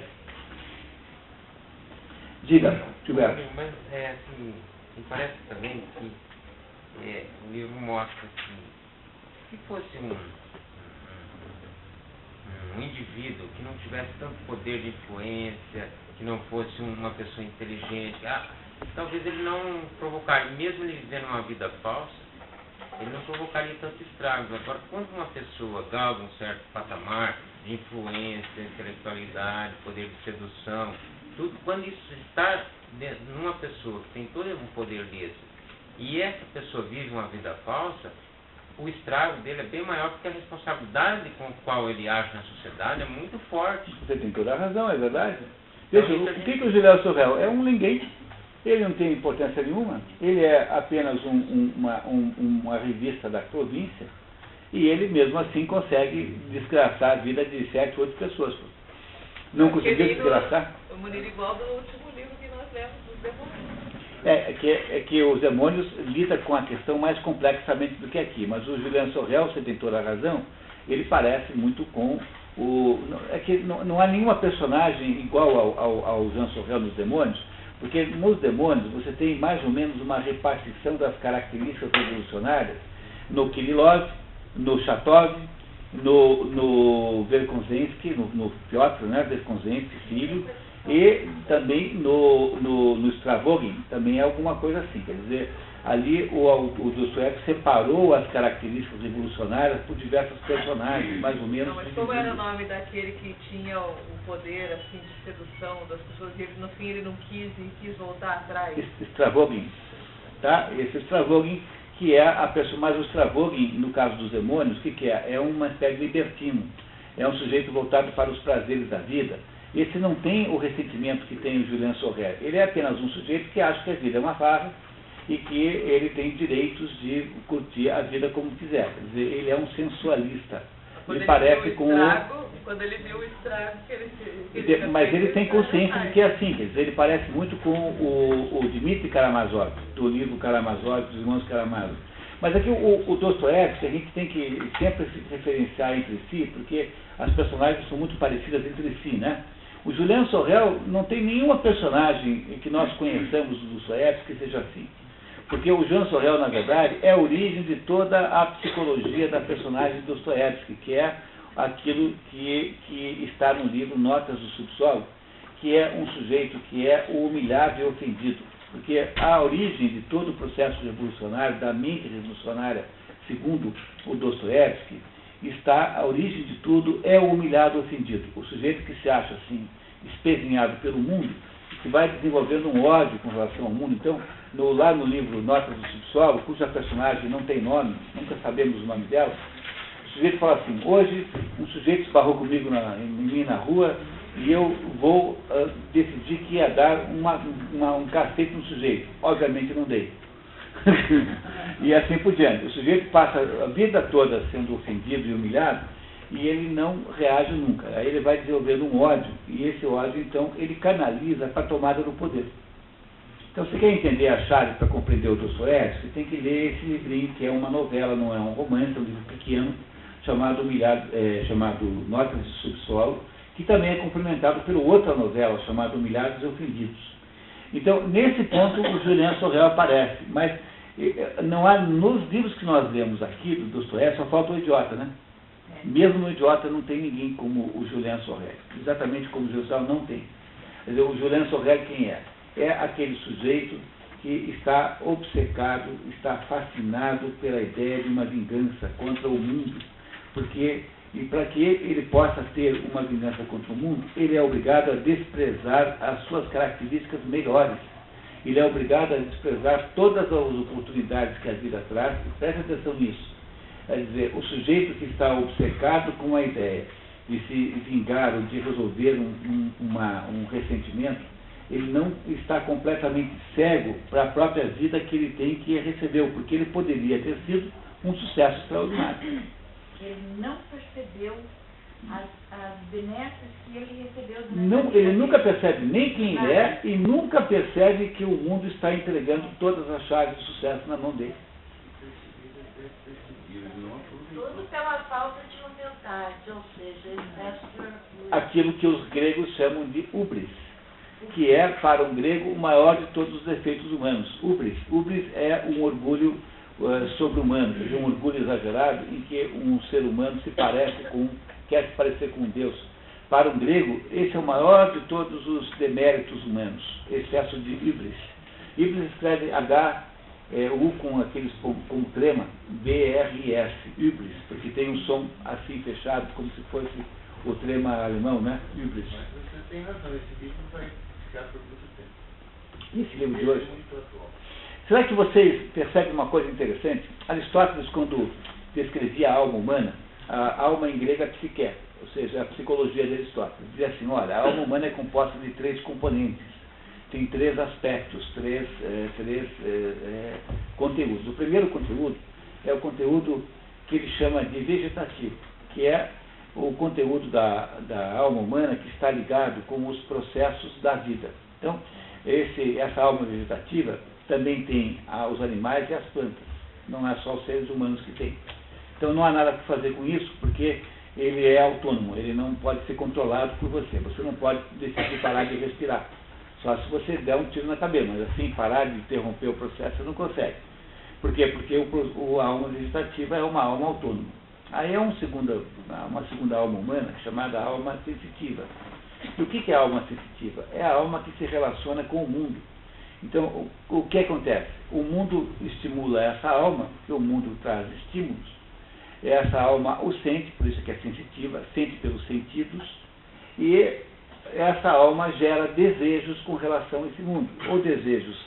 Diga, Gilberto. Mas assim, me parece também que o livro mostra que se fosse um indivíduo que não tivesse tanto poder de influência, que não fosse uma pessoa inteligente, talvez ele não provocaria, mesmo ele vivendo uma vida falsa, ele não provocaria tanto estrago. Agora, quando uma pessoa galga um certo patamar de influência, intelectualidade, poder de sedução, tudo, quando isso está numa pessoa que tem todo um poder desse, e essa pessoa vive uma vida falsa, o estrago dele é bem maior, porque a responsabilidade com a qual ele age na sociedade é muito forte. Você tem toda a razão, é verdade. Veja, o que o Julian Sorel é? Um ninguém. Ele não tem importância nenhuma. Ele é apenas uma revista da província, e ele mesmo assim consegue desgraçar a vida de 7, 8 pessoas. Não conseguiu desgraçar? O Munir, igual do último livro que nós lemos, dos demônios. É que os demônios lidam com a questão mais complexamente do que aqui, mas o Julian Sorel, você tem toda a razão, ele parece muito com o... É que não há nenhuma personagem igual ao Jean Sorel nos demônios, porque nos demônios você tem mais ou menos uma repartição das características revolucionárias no Kirillov, no Chatov, no Verkhosensky, no Piotr, né, Verkhosensky, filho, E também no Stravogin também é alguma coisa assim, quer dizer, ali o Dostoiévski separou as características revolucionárias por diversos personagens, mais ou menos. Não, mas como era o nome daquele que tinha o poder assim de sedução das pessoas e ele, no fim ele não quis e quis voltar atrás? Stravogin, tá? Esse Stravogin que é a pessoa, mas o Stravogin, no caso dos demônios, o que é? É uma espécie de libertino, é um sujeito voltado para os prazeres da vida. Esse não tem o ressentimento que tem o Julien Sorel. Ele é apenas um sujeito que acha que a vida é uma farra e que ele tem direitos de curtir a vida como quiser. Quer dizer, ele é um sensualista. Ele parece com quando ele viu o estrago que ele mas ele tem consciência de que é assim. Quer dizer, ele parece muito com o Dmitry Karamazov, do livro Karamazov, dos irmãos Karamazov. Mas aqui o Dostoiévski, a gente tem que sempre se referenciar entre si, porque as personagens são muito parecidas entre si, né? O Julien Sorel não tem nenhuma personagem que nós conheçamos do Dostoiévski que seja assim. Porque o Julien Sorel, na verdade, é a origem de toda a psicologia da personagem de Dostoiévski, que é aquilo que está no livro Notas do Subsolo, que é um sujeito que é o humilhado e ofendido. Porque a origem de todo o processo revolucionário, da mente revolucionária, segundo o Dostoiévski, a origem de tudo é o humilhado ofendido. O sujeito que se acha assim, espezinhado pelo mundo, que vai desenvolvendo um ódio com relação ao mundo. Então, lá no livro Notas do Subsolo, cuja personagem não tem nome, nunca sabemos o nome dela, o sujeito fala assim: hoje um sujeito esbarrou comigo em mim na rua e eu vou decidir que ia dar um cacete no sujeito. Obviamente não dei. E assim por diante. O sujeito passa a vida toda sendo ofendido e humilhado e ele não reage nunca. Aí ele vai desenvolvendo um ódio e esse ódio, então, ele canaliza para a tomada do poder. Então, se quer entender a chave para compreender o Dostoiévski, você tem que ler esse livrinho, que é uma novela, não é um romance, é um livro pequeno, chamado Notas do Subsolo, que também é complementado por outra novela, chamada Humilhados e Ofendidos. Então, nesse ponto, o Julien Sorel aparece, mas não há, nos livros que nós lemos aqui do Dostoiévski, só falta o idiota, né? Mesmo no idiota não tem ninguém como o Julien Sorel, exatamente como o Julien Sorel não tem. Quer dizer, o Julien Sorel quem é? É aquele sujeito que está obcecado, está fascinado pela ideia de uma vingança contra o mundo, e para que ele possa ter uma vingança contra o mundo, ele é obrigado a desprezar as suas características melhores. Ele é obrigado a desprezar todas as oportunidades que a vida traz. Preste atenção nisso. Quer dizer, o sujeito que está obcecado com a ideia de se vingar ou de resolver um ressentimento, ele não está completamente cego para a própria vida que ele tem, que recebeu, porque ele poderia ter sido um sucesso extraordinário. Ele não percebeu as benesses que ele recebeu durante não, ele nunca percebe nem quem ele é e nunca percebe que o mundo está entregando todas as chaves de sucesso na mão dele. Tudo pela falta de humildade, ou seja, excesso de orgulho. Aquilo que os gregos chamam de hubris, que é, para um grego, o maior de todos os defeitos humanos. Hubris é um orgulho sobre-humano, quer dizer, um orgulho exagerado em que um ser humano quer se parecer com Deus. Para um grego, esse é o maior de todos os deméritos humanos, excesso de hubris. Hubris escreve U com aqueles com trema, B-R-S, hubris, porque tem um som assim fechado, como se fosse o trema alemão, né? Hubris. Mas você tem razão, esse livro vai ficar por muito tempo. E esse livro de hoje? Será que vocês percebem uma coisa interessante? Aristóteles, quando descrevia a alma humana, a alma em grego é psique, ou seja, a psicologia de Aristóteles, dizia assim: olha, a alma humana é composta de 3 componentes, tem 3 aspectos, 3 conteúdos. O primeiro conteúdo é o conteúdo que ele chama de vegetativo, que é o conteúdo da alma humana que está ligado com os processos da vida. Então, essa alma vegetativa também tem os animais e as plantas, não é só os seres humanos que tem. Então não há nada para fazer com isso, porque ele é autônomo, ele não pode ser controlado por você. Você não pode decidir parar de respirar, só se você der um tiro na cabeça, mas assim, parar de interromper o processo, você não consegue. Por quê? Porque a alma vegetativa é uma alma autônoma. Aí é uma segunda alma humana, chamada alma sensitiva, E o que é a alma sensitiva? É a alma que se relaciona com o mundo. Então, o que acontece? O mundo estimula essa alma, porque o mundo traz estímulos. Essa alma o sente, por isso que é sensitiva, sente pelos sentidos, e essa alma gera desejos com relação a esse mundo, ou desejos,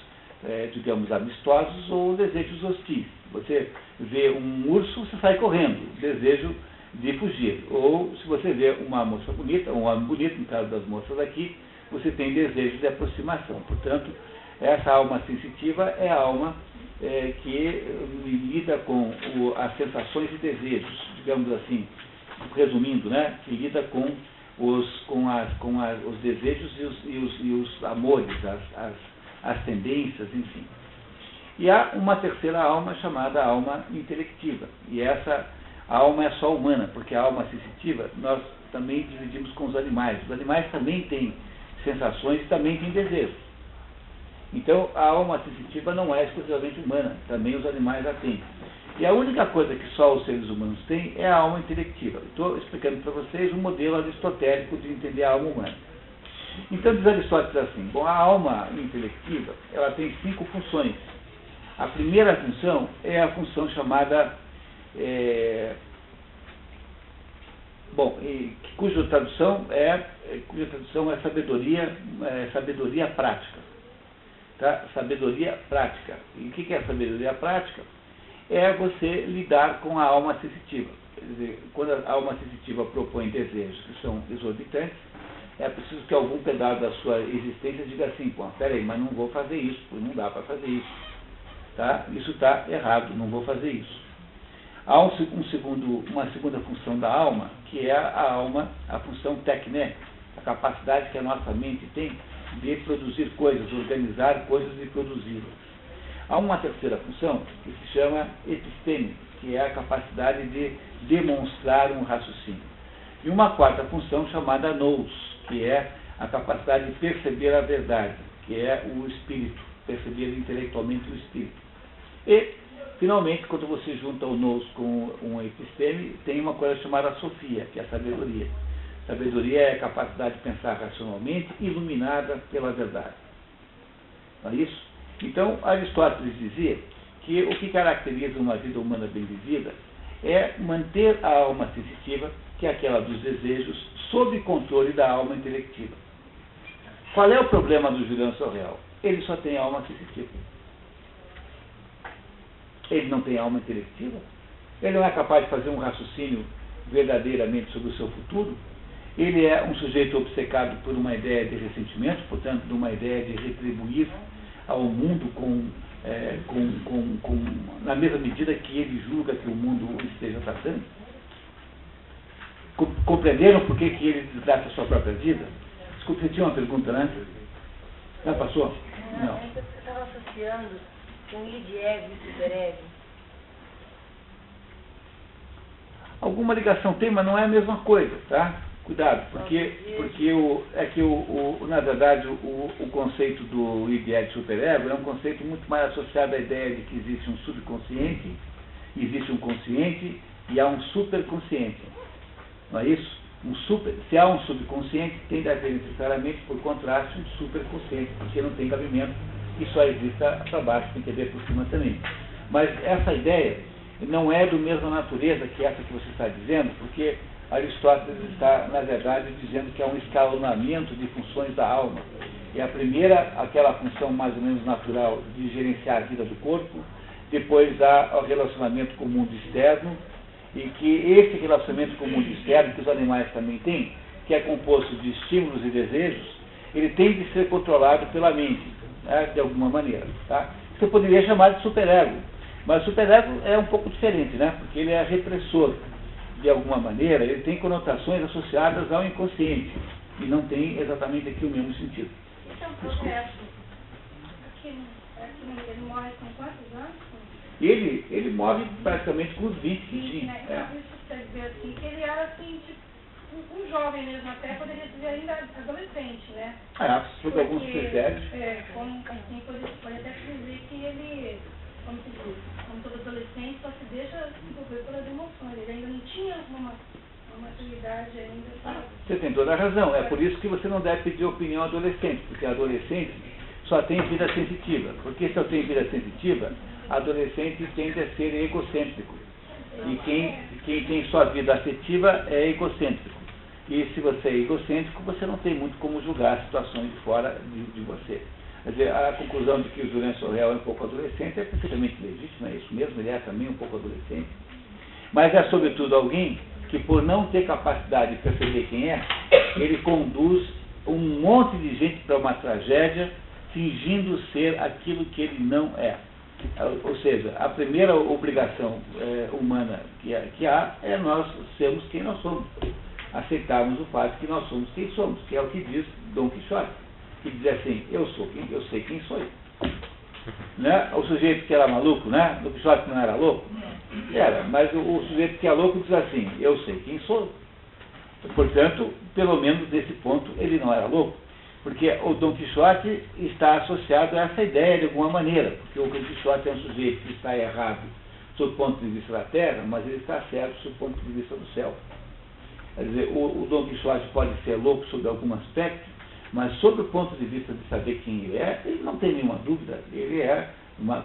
digamos, amistosos, ou desejos hostis. Você vê um urso, você sai correndo, desejo de fugir. Ou se você vê uma moça bonita, um homem bonito, no caso das moças aqui, você tem desejo de aproximação. Portanto, essa alma sensitiva é a alma que lida com as sensações e desejos, digamos assim, resumindo, né? Que lida com os desejos e os amores, as tendências, enfim. E há uma terceira alma chamada alma intelectiva. E essa alma é só humana, porque a alma sensitiva nós também dividimos com os animais. Os animais também têm sensações e também têm desejos. Então, a alma sensitiva não é exclusivamente humana, também os animais a têm. E a única coisa que só os seres humanos têm é a alma intelectiva. Estou explicando para vocês um modelo aristotélico de entender a alma humana. Então, diz Aristóteles assim, bom, a alma intelectiva, ela tem 5 funções. A primeira função é a função chamada, cuja tradução é sabedoria prática. Tá? Sabedoria prática. E o que é sabedoria prática? É você lidar com a alma sensitiva. Quer dizer, quando a alma sensitiva propõe desejos que são exorbitantes, é preciso que algum pedaço da sua existência diga assim, pô, peraí, mas não vou fazer isso, não dá para fazer isso. Tá? Isso está errado, não vou fazer isso. Há uma segunda função da alma, que é a função tecné, a capacidade que a nossa mente tem de produzir coisas, organizar coisas e produzi-las. Há uma terceira função que se chama episteme, que é a capacidade de demonstrar um raciocínio. E uma quarta função chamada nous, que é a capacidade de perceber a verdade, que é o espírito, perceber intelectualmente o espírito. E, finalmente, quando você junta o nous com um episteme, tem uma coisa chamada sofia, que é a sabedoria. Sabedoria é a capacidade de pensar racionalmente, iluminada pela verdade. Não é isso? Então, Aristóteles dizia que o que caracteriza uma vida humana bem vivida é manter a alma sensitiva, que é aquela dos desejos, sob controle da alma intelectiva. Qual é o problema do Juliano Sorrel? Ele só tem alma sensitiva. Ele não tem alma intelectiva. Ele não é capaz de fazer um raciocínio verdadeiramente sobre o seu futuro. Ele é um sujeito obcecado por uma ideia de ressentimento, portanto, de uma ideia de retribuir ao mundo na mesma medida que ele julga que o mundo o esteja tratando. Compreenderam por que ele desgraça a sua própria vida? Desculpe, você tinha uma pergunta, né? Já passou? Não. Você estava associando com id, ego e superego. Alguma ligação tem, mas não é a mesma coisa, tá? Cuidado, porque na verdade o conceito do id, ego e superego é um conceito muito mais associado à ideia de que existe um subconsciente, existe um consciente e há um superconsciente. Não é isso? Se há um subconsciente, tem de haver necessariamente, por contraste, um superconsciente, porque não tem cabimento e só exista para baixo, tem que haver por cima também. Mas essa ideia não é do mesma natureza que essa que você está dizendo, porque Aristóteles está, na verdade, dizendo que é um escalonamento de funções da alma. E a primeira, aquela função mais ou menos natural de gerenciar a vida do corpo, depois há o relacionamento com o mundo externo, e que esse relacionamento com o mundo externo, que os animais também têm, que é composto de estímulos e desejos, ele tem de ser controlado pela mente, né, de alguma maneira. Tá? Você poderia chamar de superego, mas o superego é um pouco diferente, né, porque ele é repressor. De alguma maneira, ele tem conotações associadas ao inconsciente, e não tem exatamente aqui o mesmo sentido. Esse é um processo. Ele morre com quantos anos? Ele morre praticamente com os 20 que tinha. Né? Isso quer dizer assim, que ele era assim, tipo, um jovem mesmo, até poderia dizer ainda adolescente, né? Sobre alguns critérios. Assim, pode até dizer que ele, como se diz, como todo adolescente, só se deixa envolver pelas emoções. Ele ainda não tinha uma maturidade ainda. Você tem toda a razão. É por isso que você não deve pedir opinião ao adolescente, porque adolescente só tem vida sensitiva. Porque se eu tenho vida sensitiva, adolescente tende a ser egocêntrico. E quem tem sua vida afetiva é egocêntrico. E se você é egocêntrico, você não tem muito como julgar situações de fora de você. Quer dizer, a conclusão de que o Julian Sorrell é um pouco adolescente é perfeitamente legítima, é isso mesmo, ele é também um pouco adolescente. Mas é sobretudo alguém que, por não ter capacidade de perceber quem é, ele conduz um monte de gente para uma tragédia, fingindo ser aquilo que ele não é. Ou seja, a primeira obrigação humana que há é nós sermos quem nós somos. Aceitarmos o fato que nós somos quem somos, que é o que diz Dom Quixote, que diz assim, eu sei quem sou. Né? O sujeito que era maluco, né? Dom Quixote não era louco? Era, mas o sujeito que é louco diz assim, eu sei quem sou. Portanto, pelo menos desse ponto, ele não era louco. Porque o Dom Quixote está associado a essa ideia de alguma maneira, porque o Dom Quixote é um sujeito que está errado sob o ponto de vista da terra, mas ele está certo sob o ponto de vista do céu. Quer dizer, o Dom Quixote pode ser louco sob algum aspecto, mas sob o ponto de vista de saber quem ele não tem nenhuma dúvida, ele é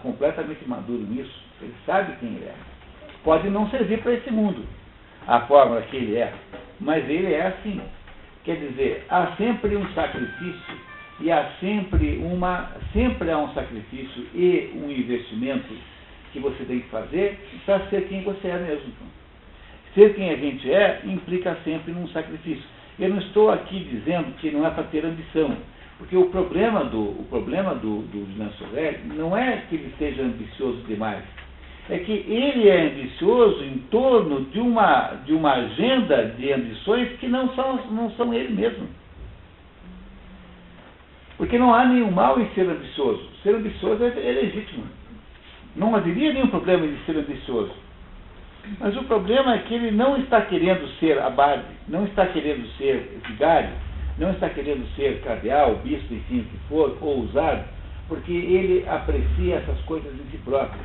completamente maduro nisso, ele sabe quem ele é. Pode não servir para esse mundo, a forma que ele é, mas ele é assim. Quer dizer, há sempre um sacrifício, e sempre há um sacrifício e um investimento que você tem que fazer para ser quem você é mesmo. Ser quem a gente é implica sempre num sacrifício. Eu não estou aqui dizendo que não é para ter ambição, porque o problema do Julian Sorrell não é que ele seja ambicioso demais, é que ele é ambicioso em torno de uma agenda de ambições que não são ele mesmo. Porque não há nenhum mal em ser ambicioso. Ser ambicioso é legítimo. Não haveria nenhum problema em ser ambicioso. Mas o problema é que ele não está querendo ser abade, não está querendo ser vigário, não está querendo ser cardeal, bispo, enfim, o que for, ou ousado, porque ele aprecia essas coisas em si próprio.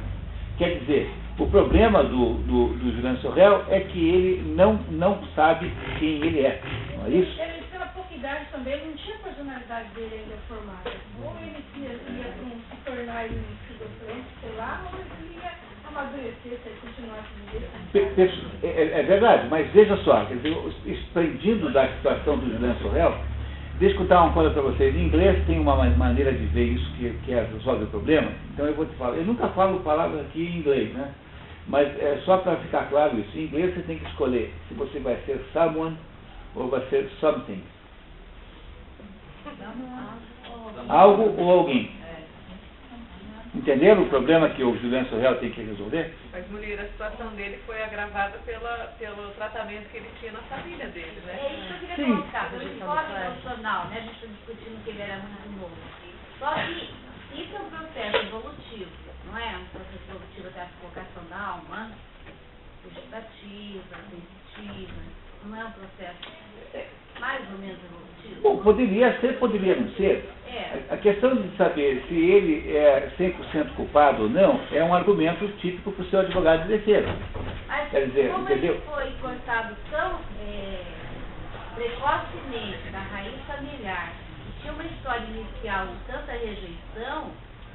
Quer dizer, o problema do Julian Sorrell é que ele não sabe quem ele é. Não é isso? Ele, pela pouca idade também, ele não tinha a personalidade dele ainda formada. Ou ele ia se tornar esquizofrênico, sei lá, ou ele ia amadurecer se ele continuasse vivendo. É verdade, mas veja só, quer dizer, expandindo da situação do Julian Sorrell, deixa eu contar uma coisa para vocês. Em inglês tem uma maneira de ver isso que resolve o problema. Então eu vou te falar. Eu nunca falo palavras aqui em inglês, né? Mas é só para ficar claro isso. Em inglês você tem que escolher se você vai ser someone ou vai ser something. Algo ou alguém. Entenderam o problema que o Julian Sorrell tem que resolver? Mas, Mulher, a situação dele foi agravada pelo tratamento que ele tinha na família dele, né? É isso que eu queria colocar, pelo enfoque emocional, né? A gente está discutindo que ele era muito novo. Só que isso é um processo evolutivo, não é? Um processo evolutivo até a vocação da alma, vegetativa, sensitiva, não é um processo mais ou menos evolutivo? Bom, poderia ser, poderia não ser. A questão de saber se ele é 100% culpado ou não é um argumento típico para o seu advogado de defesa. Mas quer dizer, como entendeu? ele foi cortado tão precocemente da raiz familiar, tinha uma história inicial de tanta rejeição,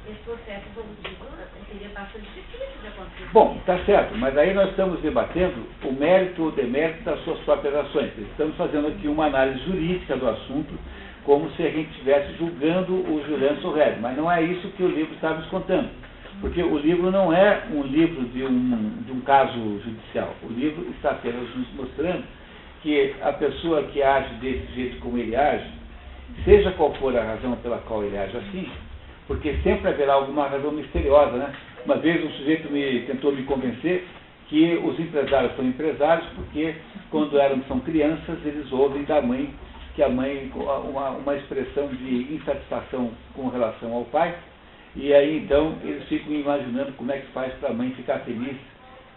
esse processo evolutivo seria bastante difícil de acontecer. Bom, está certo, mas aí nós estamos debatendo o mérito ou demérito das suas próprias ações. Estamos fazendo aqui uma análise jurídica do assunto, como se a gente estivesse julgando o Julian Sorrell, mas não é isso que o livro está nos contando. Porque o livro não é um livro de um caso judicial. O livro está apenas nos mostrando que a pessoa que age desse jeito como ele age, seja qual for a razão pela qual ele age assim, porque sempre haverá alguma razão misteriosa, né? Uma vez um sujeito tentou me convencer que os empresários são empresários porque quando são crianças eles ouvem da mãe, que a mãe, uma expressão de insatisfação com relação ao pai, e aí então eles ficam imaginando como é que faz para a mãe ficar feliz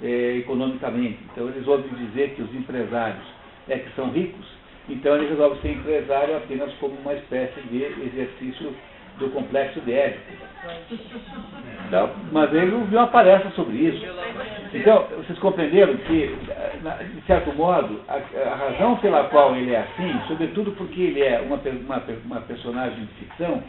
economicamente. Então eles ouvem dizer que os empresários que são ricos, então eles resolvem ser empresário apenas como uma espécie de exercício do complexo de Édipo. Então, uma vez eu vi uma palestra sobre isso. Então, vocês compreenderam que, de certo modo, a razão pela qual ele é assim, sobretudo porque ele é uma personagem de ficção,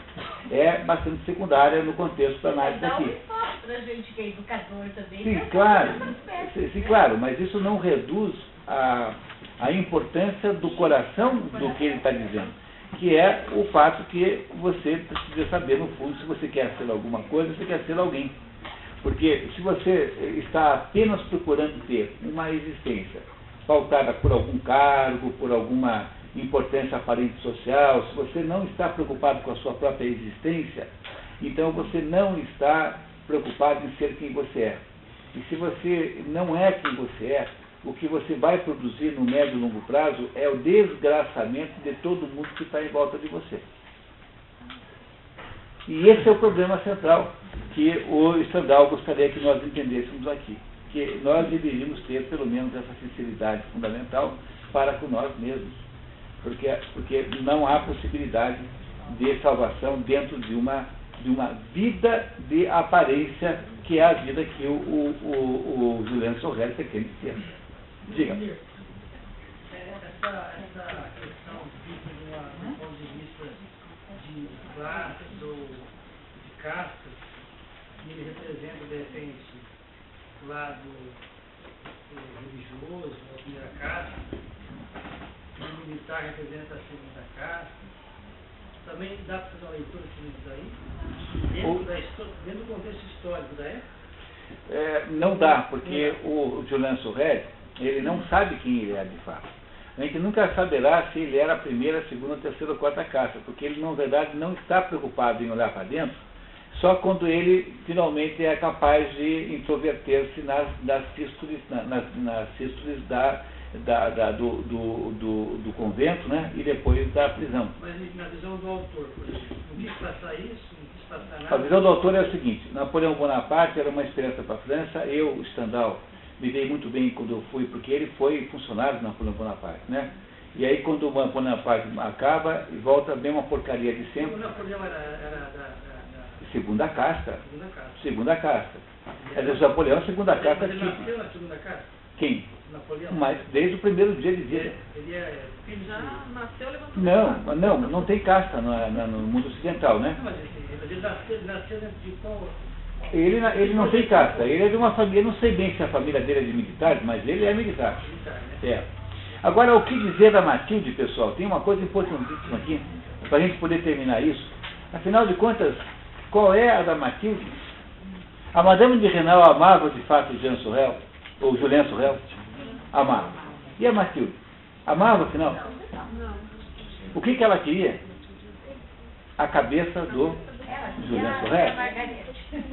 é bastante secundária no contexto da análise Dá um daqui. espaço pra gente que é educador também. Sim, pra claro. fazer essas peças. Sim, claro, mas isso não reduz a importância do coração do que ele está dizendo, que é o fato que você precisa saber, no fundo, se você quer ser alguma coisa, você quer ser alguém. Porque se você está apenas procurando ter uma existência pautada por algum cargo, por alguma importância aparente social, se você não está preocupado com a sua própria existência, então você não está preocupado em ser quem você é. E se você não é quem você é, o que você vai produzir no médio e longo prazo é o desgraçamento de todo mundo que está em volta de você. E esse é o problema central que o Stendhal gostaria que nós entendêssemos aqui. Que nós deveríamos ter, pelo menos, essa sinceridade fundamental para com nós mesmos. Porque não há possibilidade de salvação dentro de uma vida de aparência, que é a vida que o Juliano Sorrel pretende ter. Diga. Essa questão vista de um ponto de vista de classes ou de castas, que ele representa, de repente, o lado religioso, a primeira casta, o militar representa a segunda casta. Também dá para fazer uma leitura disso aí? Dentro do contexto histórico da época? Não dá, porque o Julian Sorrel, ele não sabe quem ele é de fato. A gente nunca saberá se ele era a primeira, a segunda, a terceira ou quarta casta, porque ele, na verdade, não está preocupado em olhar para dentro, só quando ele finalmente é capaz de introverter-se nas sístoles, nas sístoles do convento, né, e depois da prisão. Mas na visão do autor, por exemplo, não quis passar isso, não quis passar nada? A visão do autor é a seguinte: Napoleão Bonaparte era uma esperança para a França. Eu, Stendhal, me dei muito bem quando eu fui, porque ele foi funcionário de Napoleão Bonaparte, né? E aí, quando o Bonaparte acaba, volta bem uma porcaria de sempre. O Napoleão era da segunda casta. Segunda casta. Quer dizer, o Napoleão é a segunda casta. Mas ele nasceu na segunda casta? Quem? Napoleão. Mas desde o primeiro dia de vida. Ele é filho Já nasceu levantando. Não tem casta no mundo ocidental, né? Mas ele nasceu dentro de qual? Ele não tem casta, ele é de uma família, não sei bem se a família dele é de militares, mas ele é militar. É. Agora, o que dizer da Matilde, pessoal? Tem uma coisa importantíssima aqui, para a gente poder terminar isso. Afinal de contas, qual é a da Matilde? A Madame de Renal amava de fato o Jean Sorrel, ou Julien Sorrel? Amava. E a Matilde? Amava, afinal? Não. O que ela queria? A cabeça do Julien Sorrel.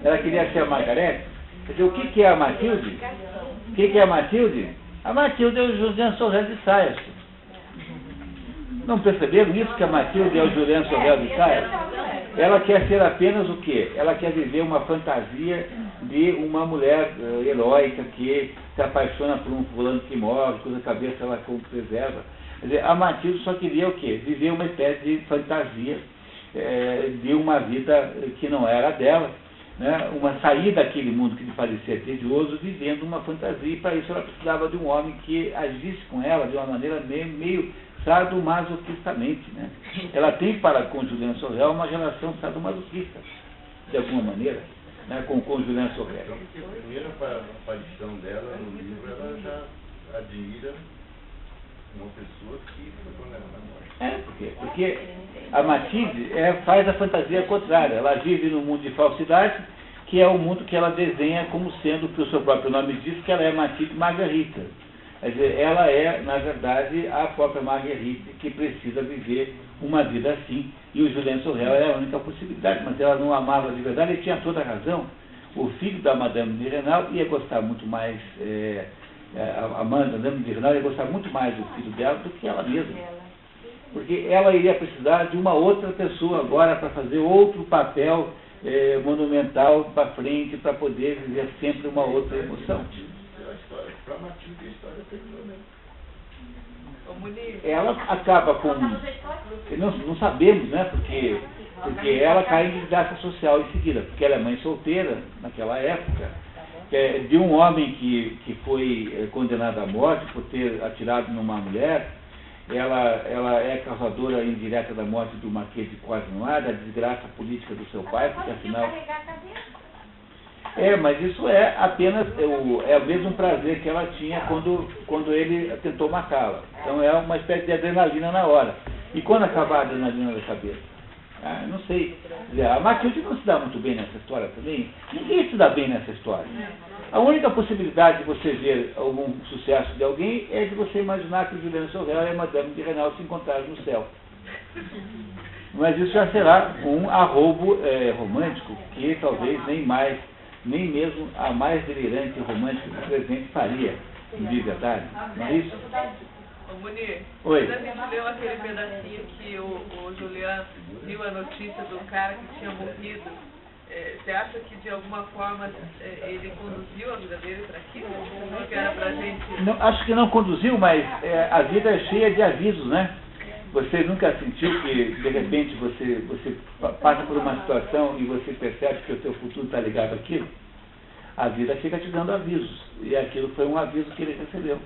Ela queria ser a Margarete. Quer dizer, o que é a Matilde? O que é a Matilde? A Matilde é o Julien Sorrel de Saias. Não perceberam isso, que a Matilde é o Julien Sorrel de Saias? Ela quer ser apenas o quê? Ela quer viver uma fantasia de uma mulher heróica que se apaixona por um fulano que morre, cuja cabeça ela preserva. Quer dizer, a Matilde só queria o quê? Viver uma espécie de fantasia de uma vida que não era dela, né? Uma saída daquele mundo que lhe parecia tedioso, vivendo uma fantasia, e para isso ela precisava de um homem que agisse com ela de uma maneira meio sadomasoquistamente, né? Ela tem para com Julien Sorrel uma relação sadomasoquista, de alguma maneira, né? com Julien Sorrel. A primeira aparição dela no livro, ela já admira uma pessoa que foi condenada à morte. Porque a Matilde faz a fantasia contrária. Ela vive num mundo de falsidade, que é o mundo que ela desenha como sendo, que o seu próprio nome diz, que ela é Matilde Marguerite. Quer dizer, ela é, na verdade, a própria Marguerite, que precisa viver uma vida assim. E o Julien Sorrel é a única possibilidade, mas ela não amava de verdade, e tinha toda a razão. O filho da Madame de Renal ia gostar muito mais, a Madame de Renal ia gostar muito mais do filho dela do que ela mesma. Porque ela iria precisar de uma outra pessoa agora para fazer outro papel monumental para frente, para poder viver sempre uma outra emoção. Para Matilde, a história terminou mesmo. Ela acaba com... Não sabemos, né? Porque porque ela cai em desgraça social em seguida, porque ela é mãe solteira naquela época, de um homem que foi condenado à morte por ter atirado numa mulher. Ela é causadora indireta da morte do Marquês de Croisenois, da desgraça política do seu pai, porque afinal... mas isso é apenas o mesmo prazer que ela tinha quando ele tentou matá-la. Então é uma espécie de adrenalina na hora. E quando acabar a adrenalina da cabeça? Não sei. A Matilde não se dá muito bem nessa história também. Ninguém se dá bem nessa história. A única possibilidade de você ver algum sucesso de alguém é de você imaginar que Juliano Sorel e a Madame de Renal se encontraram no céu. Mas isso já será um arroubo romântico que talvez nem mesmo a mais delirante romântica do presente faria, de verdade. Não é isso? Ô, Munir, oi. Quando a gente leu aquele pedacinho que o Juliano viu a notícia do cara que tinha morrido, você acha que de alguma forma ele conduziu a vida dele para aquilo? Não que era pra gente... Não, acho que não conduziu, mas a vida é cheia de avisos, né? Você nunca sentiu que, de repente, você passa por uma situação e você percebe que o seu futuro está ligado àquilo? A vida fica te dando avisos, e aquilo foi um aviso que ele recebeu.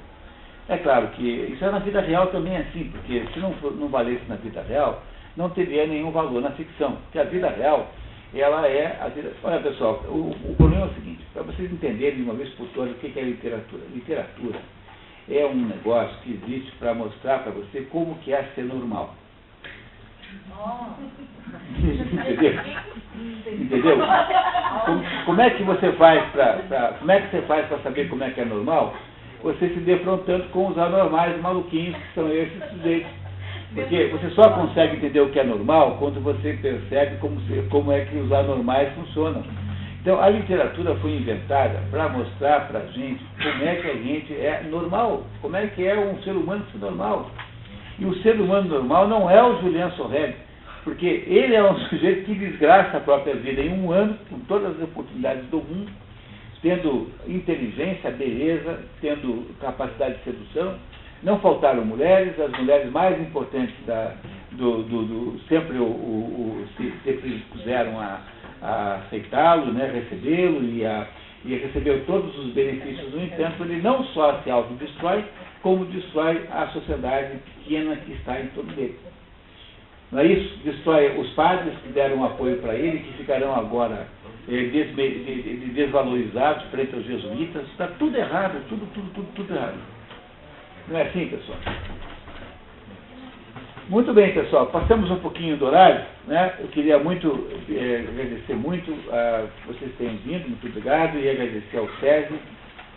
É claro que isso é na vida real também assim, porque se não valesse na vida real, não teria nenhum valor na ficção, porque a vida real, ela é a vida... Olha, pessoal, o problema é o seguinte, para vocês entenderem de uma vez por todas o que é literatura. Literatura é um negócio que existe para mostrar para você como que é ser normal. Entendeu? Como é que você faz para saber como é que é normal? Você se defrontando com os anormais maluquinhos que são esses sujeitos. Porque você só consegue entender o que é normal quando você percebe como é que os anormais funcionam. Então, a literatura foi inventada para mostrar para a gente como é que a gente é normal, como é que é um ser humano ser normal. E o ser humano normal não é o Julian Sorel, porque ele é um sujeito que desgraça a própria vida em um ano, com todas as oportunidades do mundo, tendo inteligência, beleza, tendo capacidade de sedução. Não faltaram mulheres, as mulheres mais importantes sempre puseram a aceitá-lo, né, recebê-lo e recebeu todos os benefícios. No entanto, ele não só se autodestrói, como destrói a sociedade pequena que está em torno dele. Não é isso? Destrói os padres que deram apoio para ele, que ficarão agora desvalorizados frente aos jesuítas. Está tudo errado, tudo errado. Não é assim, pessoal? Muito bem, pessoal. Passamos um pouquinho do horário, né? Eu queria agradecer muito a vocês terem vindo, muito obrigado, e agradecer ao SESI,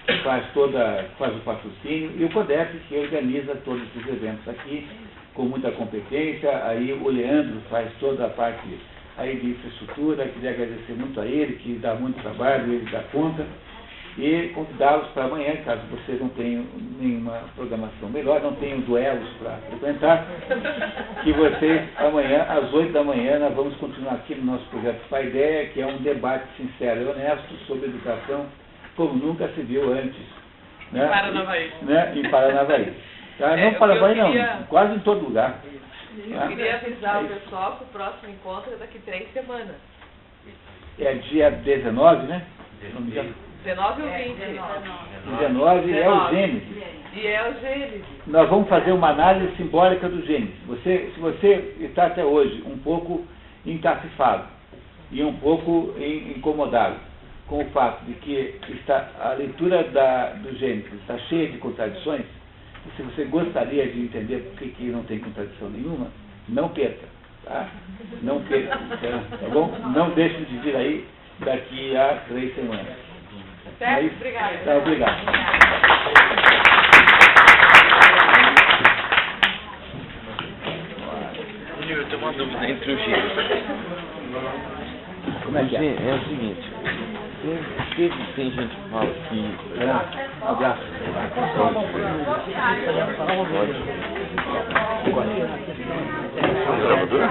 que faz o patrocínio, e o CODEP, que organiza todos esses eventos aqui, com muita competência. Aí o Leandro faz toda a parte aí de infraestrutura. Queria agradecer muito a ele, que dá muito trabalho, ele dá conta. E convidá-los para amanhã, caso vocês não tenham nenhuma programação melhor, não tenham duelos para frequentar, que vocês amanhã, às 8 da manhã, nós vamos continuar aqui no nosso projeto Paideia, que é um debate sincero e honesto sobre educação, como nunca se viu antes. Né? Em Paranavaí. Em Paranavaí. Tá? Não Paranavaí não, quase em todo lugar. Eu queria avisar o pessoal que o próximo encontro é daqui 3 semanas. É dia 19, né? Não me engano. 19 ou 20? 19 é o Gênesis. E é o Gênesis. Nós vamos fazer uma análise simbólica do Gênesis. Se você está até hoje um pouco encafifado e um pouco incomodado com o fato de que a leitura do Gênesis está cheia de contradições, e se você gostaria de entender por que não tem contradição nenhuma, não perca. Tá? Não perca. Tá bom? Não deixe de vir aí daqui a 3 semanas. Certo? Obrigada. Tá, obrigado. Eu tenho uma dúvida entre os gêmeos. Como é que é? É o seguinte, tem gente que fala que... Abraço. Gravadora?